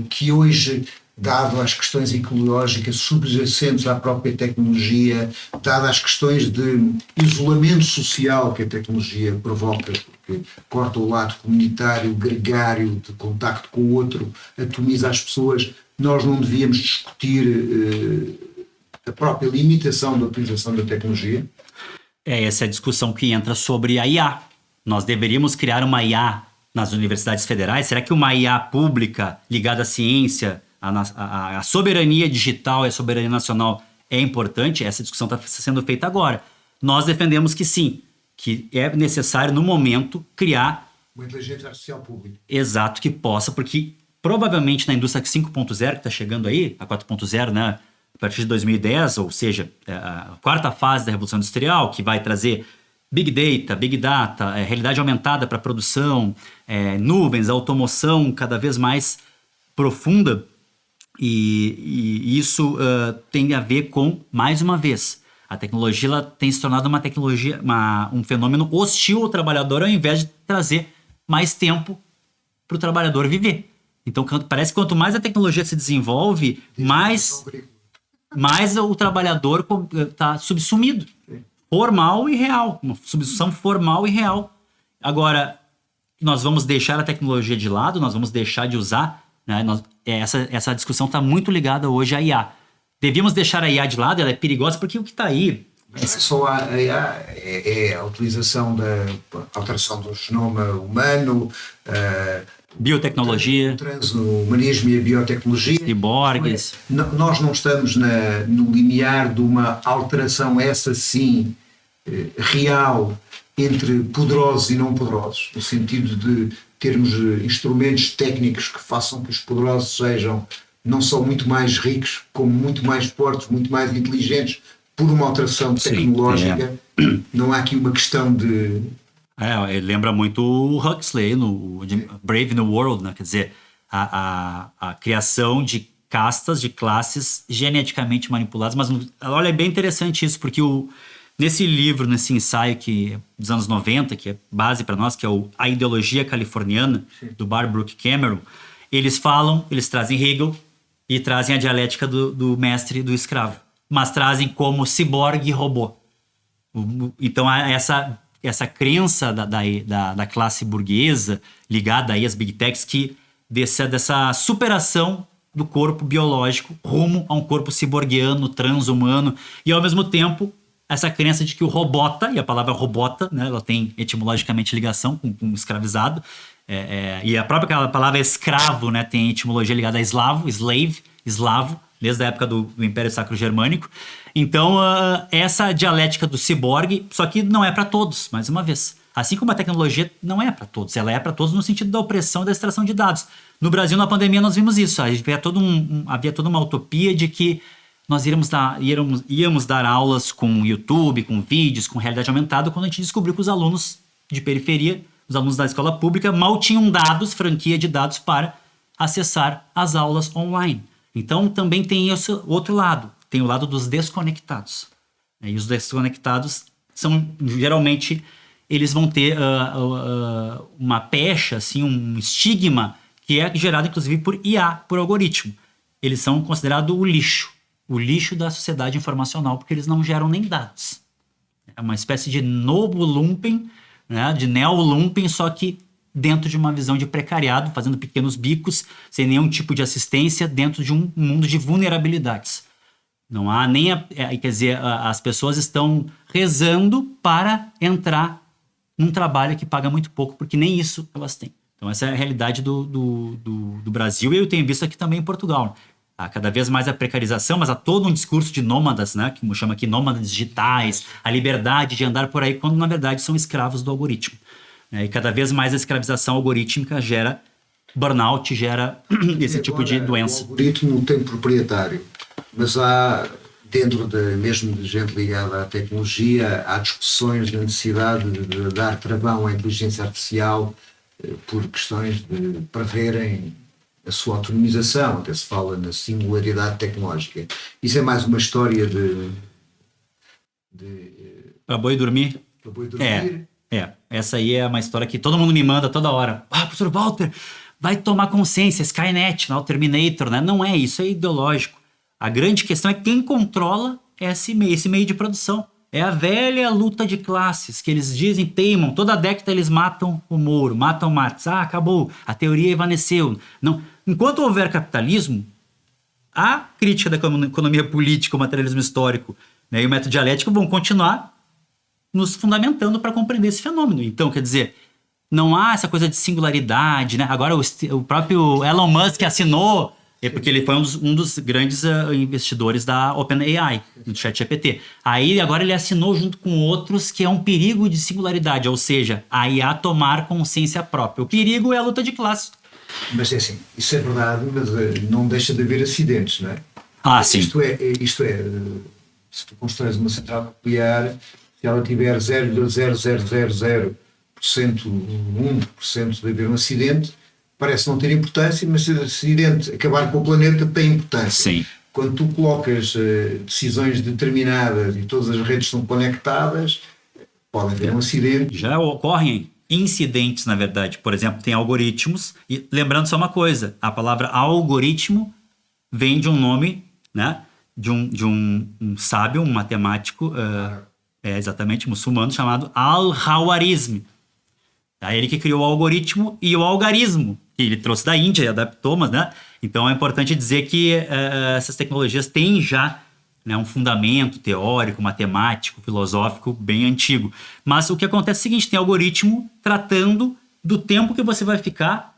que hoje, dado às questões ecológicas subjacentes à própria tecnologia, dado às questões de isolamento social que a tecnologia provoca, porque corta o lado comunitário, gregário, de contacto com o outro, atomiza as pessoas, nós não devíamos discutir a própria limitação da utilização da tecnologia. Essa é a discussão que entra sobre a IA. Nós deveríamos criar uma IA nas universidades federais? Será que uma IA pública ligada à ciência, à soberania digital e à soberania nacional é importante? Essa discussão está sendo feita agora. Nós defendemos que sim, que é necessário no momento criar uma inteligência artificial pública. Exato, que possa, porque provavelmente na indústria 5.0 que está chegando aí, a 4.0, né? A partir de 2010, ou seja, a quarta fase da Revolução Industrial, que vai trazer Big Data, realidade aumentada para a produção, nuvens, automoção cada vez mais profunda, e isso tem a ver com, mais uma vez, a tecnologia ela tem se tornado uma tecnologia, um fenômeno hostil ao trabalhador, ao invés de trazer mais tempo para o trabalhador viver. Então parece que quanto mais a tecnologia se desenvolve, mais o trabalhador está subsumido, formal e real, uma subsunção formal e real. Agora, nós vamos deixar a tecnologia de lado, nós vamos deixar de usar, né? Essa discussão está muito ligada hoje à IA. Devíamos deixar a IA de lado, ela é perigosa porque o que está aí... Mas só a IA é a utilização da alteração do genoma humano, biotecnologia, o transhumanismo e a biotecnologia. Ciborgues. Nós não estamos no limiar de uma alteração, essa sim, real, entre poderosos e não poderosos, no sentido de termos instrumentos técnicos que façam que os poderosos sejam não só muito mais ricos, como muito mais fortes, muito mais inteligentes, por uma alteração tecnológica. Não há aqui uma questão de... lembra muito o Huxley no Brave New World, né? Quer dizer, a criação de castas, de classes geneticamente manipuladas. Mas olha, é bem interessante isso, porque Nesse livro, nesse ensaio dos anos 90, que é base para nós, que é A Ideologia Californiana, do Brooke Cameron, eles trazem Hegel e trazem a dialética do mestre e do escravo, mas trazem como ciborgue e robô. Então, essa crença da classe burguesa ligada aí às big techs, dessa superação do corpo biológico rumo a um corpo ciborguiano, transhumano, e ao mesmo tempo essa crença de que o robota, e a palavra robota, né, ela tem etimologicamente ligação com escravizado, e a própria palavra escravo, né, tem etimologia ligada a eslavo, desde a época do Império Sacro Germânico. Então, essa dialética do ciborgue, só que não é para todos, mais uma vez. Assim como a tecnologia não é para todos, ela é para todos no sentido da opressão e da extração de dados. No Brasil, na pandemia, nós vimos isso. Havia toda uma utopia de que nós íamos dar aulas com YouTube, com vídeos, com realidade aumentada, quando a gente descobriu que os alunos de periferia, os alunos da escola pública, mal tinham franquia de dados para acessar as aulas online. Então, também tem esse outro lado. Tem o lado dos desconectados. E os desconectados são, geralmente, eles vão ter uma pecha, assim, um estigma que é gerado, inclusive, por IA, por algoritmo. Eles são considerados o lixo da sociedade informacional, porque eles não geram nem dados. É uma espécie de novo lumpen, né, de neo-lumpen, só que dentro de uma visão de precariado, fazendo pequenos bicos, sem nenhum tipo de assistência, dentro de um mundo de vulnerabilidades. Não há nem... quer dizer, as pessoas estão rezando para entrar num trabalho que paga muito pouco, porque nem isso elas têm. Então essa é a realidade do Brasil, e eu tenho visto aqui também em Portugal. Há cada vez mais a precarização, mas há todo um discurso de nômadas, né, que chama aqui nômadas digitais, a liberdade de andar por aí, quando na verdade são escravos do algoritmo. E cada vez mais a escravização algorítmica gera burnout, gera esse tipo de doença. O algoritmo tem proprietário, mas há, dentro mesmo de gente ligada à tecnologia, há discussões da necessidade de dar travão à inteligência artificial por questões de preverem a sua autonomização, até se fala na singularidade tecnológica. Isso é mais uma história de para boi dormir? Para boi dormir? Essa aí é uma história que todo mundo me manda toda hora. Professor Walter, vai tomar consciência, Skynet, o Terminator, né? Não é isso, é ideológico. A grande questão é quem controla esse meio de produção. É a velha luta de classes, que eles dizem, teimam, toda década eles matam o Moro, matam Marx. Acabou, a teoria evaneceu. Não. Enquanto houver capitalismo, a crítica da economia política, o materialismo histórico, né, e o método dialético vão continuar nos fundamentando para compreender esse fenômeno. Então, quer dizer, não há essa coisa de singularidade, né? Agora o próprio Elon Musk assinou, porque ele foi um dos grandes investidores da OpenAI, do ChatGPT. Aí agora ele assinou junto com outros que é um perigo de singularidade, ou seja, a IA tomar consciência própria. O perigo é a luta de classes. Mas é assim, isso é verdade, mas não deixa de haver acidentes, não é? Sim. Isto é, se tu constróis uma central nuclear, se ela tiver 0,0000% 1% de haver um acidente, parece não ter importância, mas se o acidente acabar com o planeta tem importância. Sim. Quando tu colocas decisões determinadas e todas as redes são conectadas, pode haver um acidente. Já ocorrem incidentes, na verdade. Por exemplo, tem algoritmos, e lembrando só uma coisa, a palavra algoritmo vem de um nome, né, de um sábio, um matemático, exatamente, muçulmano, chamado Al-Khawarizmi. É ele que criou o algoritmo e o algarismo, que ele trouxe da Índia e adaptou, mas, né? Então é importante dizer que essas tecnologias têm já, né, um fundamento teórico, matemático, filosófico bem antigo. Mas o que acontece é o seguinte, tem algoritmo tratando do tempo que você vai ficar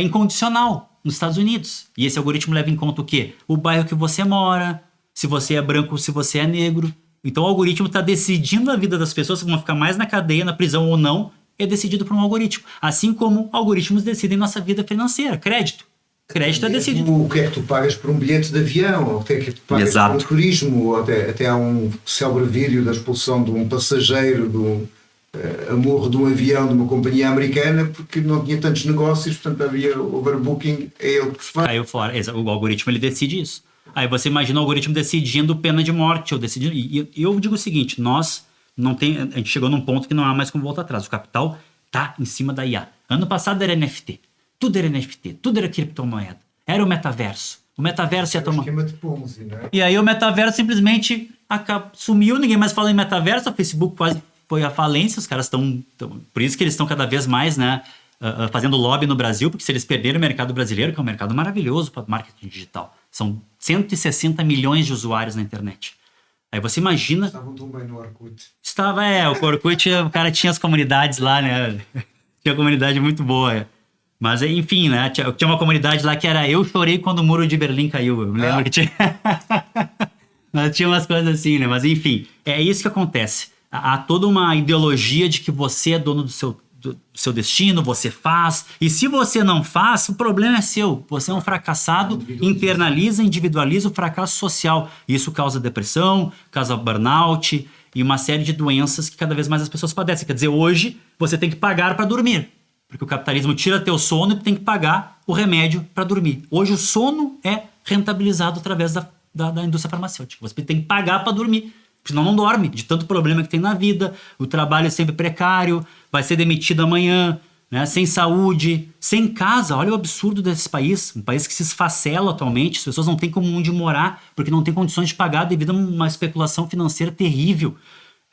incondicional nos Estados Unidos. E esse algoritmo leva em conta o quê? O bairro que você mora, se você é branco, se você é negro. Então o algoritmo está decidindo a vida das pessoas, se vão ficar mais na cadeia, na prisão ou não, é decidido por um algoritmo. Assim como algoritmos decidem nossa vida financeira, crédito. Crédito é decidido. O que é que tu pagas por um bilhete de avião, ou o que é que tu pagas Exato. por um turismo, ou até há um célebre vídeo da expulsão de um passageiro a morro de um avião de uma companhia americana porque não tinha tantos negócios, portanto havia overbooking, é ele que se faz. Caiu fora. O algoritmo ele decide isso. Aí você imagina o algoritmo decidindo pena de morte, ou decidindo. E eu digo o seguinte, nós não tem, a gente chegou num ponto que não há mais como voltar atrás. O capital tá em cima da IA. Ano passado era NFT. Tudo era NFT, tudo era criptomoeda. Era o metaverso. O metaverso ia Era um tomar... esquema de Ponzi, não é? E aí o metaverso simplesmente sumiu, ninguém mais fala em metaverso, o Facebook quase foi à falência, os caras estão... Por isso que eles estão cada vez mais, né, fazendo lobby no Brasil, porque se eles perderem o mercado brasileiro, que é um mercado maravilhoso para marketing digital, são 160 milhões de usuários na internet. Aí você imagina... Estavam tão bem no Orkut. O Orkut, o cara tinha as comunidades lá, né? Tinha uma comunidade muito boa. Mas, enfim, né? Tinha uma comunidade lá que era Eu Chorei Quando o Muro de Berlim Caiu. Eu me lembro que tinha... Mas tinha umas coisas assim, né? Mas, enfim, é isso que acontece. Há toda uma ideologia de que você é dono do seu destino, você faz. E se você não faz, o problema é seu. Você é um fracassado, individualiza o fracasso social. Isso causa depressão, causa burnout e uma série de doenças que cada vez mais as pessoas padecem. Quer dizer, hoje você tem que pagar para dormir. Porque o capitalismo tira teu sono e tu tem que pagar o remédio para dormir. Hoje o sono é rentabilizado através da indústria farmacêutica. Você tem que pagar para dormir. Senão não dorme, de tanto problema que tem na vida. O trabalho é sempre precário, vai ser demitido amanhã, né? Sem saúde, sem casa. Olha o absurdo desse país. Um país que se esfacela atualmente. As pessoas não têm como onde morar porque não tem condições de pagar devido a uma especulação financeira terrível.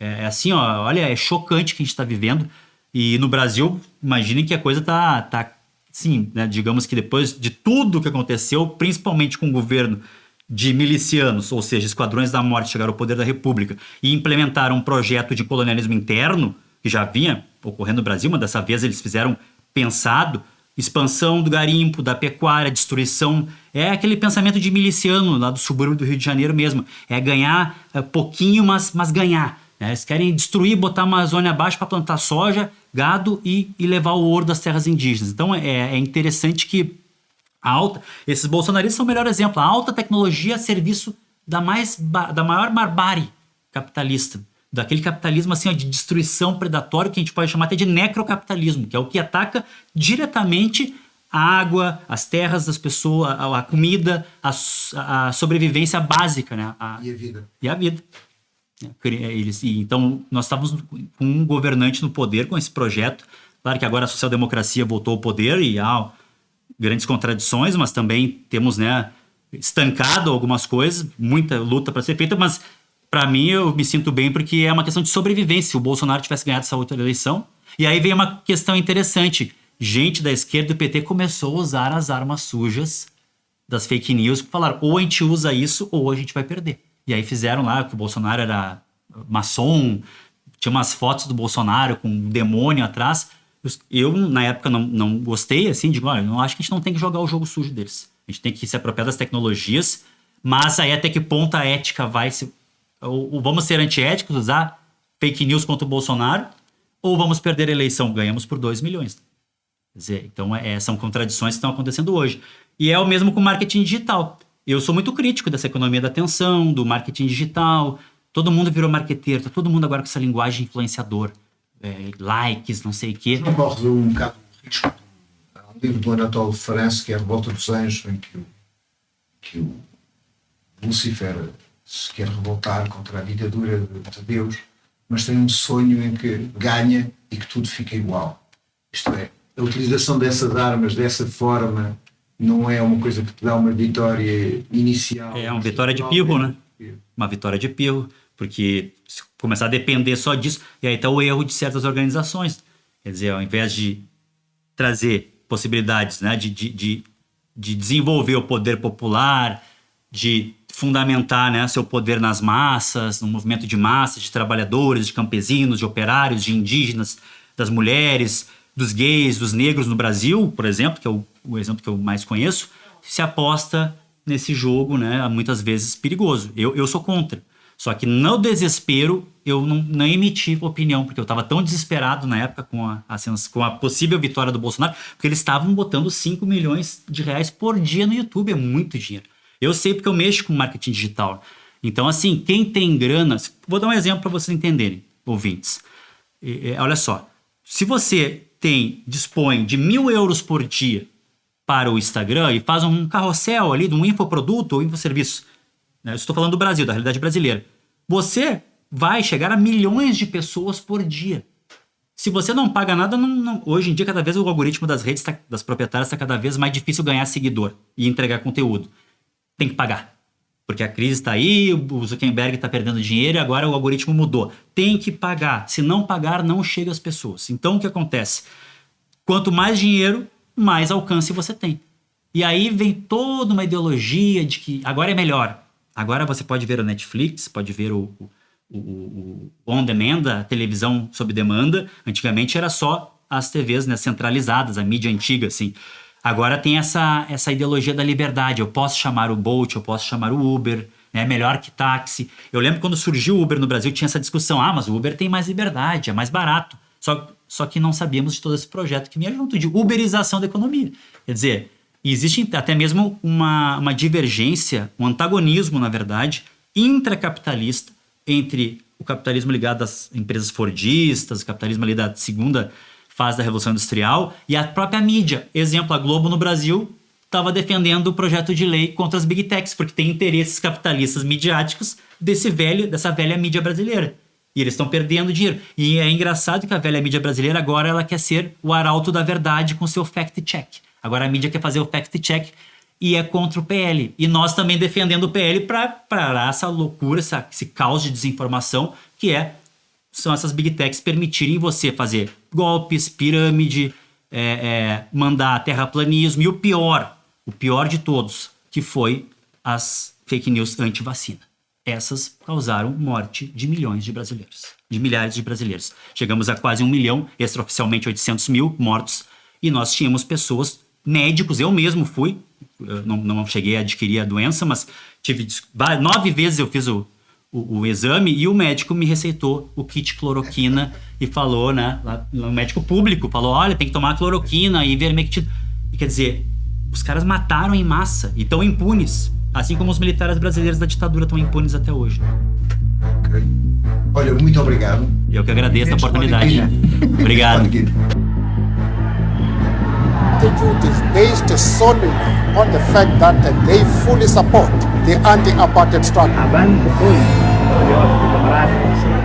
É assim, ó, olha, é chocante o que a gente está vivendo. E no Brasil, imaginem que a coisa tá sim, né? Digamos que depois de tudo que aconteceu, principalmente com o governo de milicianos, ou seja, esquadrões da morte chegaram ao poder da República e implementaram um projeto de colonialismo interno, que já vinha ocorrendo no Brasil, mas dessa vez eles fizeram pensado, expansão do garimpo, da pecuária, destruição, é aquele pensamento de miliciano lá do subúrbio do Rio de Janeiro mesmo, é ganhar pouquinho, mas ganhar. Né? Eles querem destruir, botar a Amazônia abaixo para plantar soja, gado e levar o ouro das terras indígenas. Então é interessante que esses bolsonaristas são o melhor exemplo. A alta tecnologia a serviço da maior barbárie capitalista. Daquele capitalismo assim, ó, de destruição predatório que a gente pode chamar até de necrocapitalismo, que é o que ataca diretamente a água, as terras das pessoas, a comida, a sobrevivência básica, né? E a vida. Então, nós estávamos com um governante no poder com esse projeto. Claro que agora a social-democracia voltou ao poder e há grandes contradições, mas também temos, né, estancado algumas coisas, muita luta para ser feita, mas para mim eu me sinto bem porque é uma questão de sobrevivência. Se o Bolsonaro tivesse ganhado essa outra eleição, e aí vem uma questão interessante. Gente da esquerda do PT começou a usar as armas sujas das fake news, que falaram, ou a gente usa isso ou a gente vai perder. E aí fizeram lá que o Bolsonaro era maçom, tinha umas fotos do Bolsonaro com um demônio atrás. Eu, na época, não gostei, assim, digo, olha, eu acho que a gente não tem que jogar o jogo sujo deles. A gente tem que se apropriar das tecnologias, mas aí até que ponto a ética vai se... Ou vamos ser antiéticos, usar fake news contra o Bolsonaro, ou vamos perder a eleição, ganhamos por 2 milhões. Quer dizer, então são contradições que estão acontecendo hoje. E é o mesmo com o marketing digital. Eu sou muito crítico dessa economia da atenção, do marketing digital. Todo mundo virou marqueteiro, tá todo mundo agora com essa linguagem influenciador. Likes, não sei o quê. Não corre um bocado o risco. Há um livro do Anatole France, que é A Revolta dos Anjos, em que o Lúcifer se quer revoltar contra a ditadura de Deus, mas tem um sonho em que ganha e que tudo fica igual. Isto é, a utilização dessas armas dessa forma não é uma coisa que te dá uma vitória inicial. É uma vitória de pirro, né? Uma vitória de pirro, porque se começar a depender só disso, e aí está o erro de certas organizações. Quer dizer, ao invés de trazer possibilidades, né, de desenvolver o poder popular, de fundamentar, né, seu poder nas massas, no movimento de massas, de trabalhadores, de campesinos, de operários, de indígenas, das mulheres, dos gays, dos negros no Brasil, por exemplo, que é o exemplo que eu mais conheço, se aposta nesse jogo, né, muitas vezes perigoso. Eu sou contra. Só que no desespero eu não emiti opinião, porque eu estava tão desesperado na época com a possível vitória do Bolsonaro, porque eles estavam botando 5 milhões de reais por dia no YouTube, é muito dinheiro. Eu sei porque eu mexo com marketing digital. Então, assim, quem tem grana... Vou dar um exemplo para vocês entenderem, ouvintes. Olha só, se você dispõe de 1.000 euros por dia para o Instagram e faz um carrossel ali de um infoproduto ou infoserviço, né? Eu estou falando do Brasil, da realidade brasileira. Você vai chegar a milhões de pessoas por dia. Se você não paga nada, hoje em dia cada vez o algoritmo das redes, das proprietárias, está cada vez mais difícil ganhar seguidor e entregar conteúdo. Tem que pagar. Porque a crise está aí, o Zuckerberg está perdendo dinheiro e agora o algoritmo mudou. Tem que pagar. Se não pagar, não chega às pessoas. Então o que acontece? Quanto mais dinheiro, mais alcance você tem. E aí vem toda uma ideologia de que agora é melhor. Agora você pode ver o Netflix, pode ver o on demand, a televisão sob demanda. Antigamente era só as TVs, né, centralizadas, a mídia antiga, assim. Agora tem essa ideologia da liberdade. Eu posso chamar o Bolt, eu posso chamar o Uber, né, melhor que táxi. Eu lembro quando surgiu o Uber no Brasil, tinha essa discussão. Mas o Uber tem mais liberdade, é mais barato. Só que não sabíamos de todo esse projeto que vinha junto, de uberização da economia. Quer dizer, existe até mesmo uma divergência, um antagonismo, na verdade, intracapitalista entre o capitalismo ligado às empresas fordistas, o capitalismo ali da segunda fase da Revolução Industrial e a própria mídia. Exemplo, a Globo no Brasil estava defendendo o projeto de lei contra as Big Techs, porque tem interesses capitalistas midiáticos dessa velha mídia brasileira. E eles estão perdendo dinheiro. E é engraçado que a velha mídia brasileira agora ela quer ser o arauto da verdade com seu fact-check. Agora a mídia quer fazer o fact-check e é contra o PL. E nós também defendendo o PL para parar essa loucura, esse caos de desinformação são essas Big Techs permitirem você fazer golpes, pirâmide, mandar terraplanismo e o pior de todos, que foi as fake news anti-vacina. Essas causaram morte de milhões de brasileiros, de milhares de brasileiros. Chegamos a quase 1 milhão, extraoficialmente 800 mil mortos, e nós tínhamos pessoas, médicos, eu mesmo fui, não cheguei a adquirir a doença, mas 9 vezes eu fiz o exame e o médico me receitou o kit cloroquina e falou, né, o médico público falou, olha, tem que tomar cloroquina e ivermectina. E quer dizer, os caras mataram em massa e estão impunes, assim como os militares brasileiros da ditadura estão impunes até hoje. Okay. Olha, muito obrigado. Eu que agradeço a oportunidade. Obrigado. The youth is based solely on the fact that they fully support the anti-apartheid struggle. Avanço foi, patriotas e camaradas.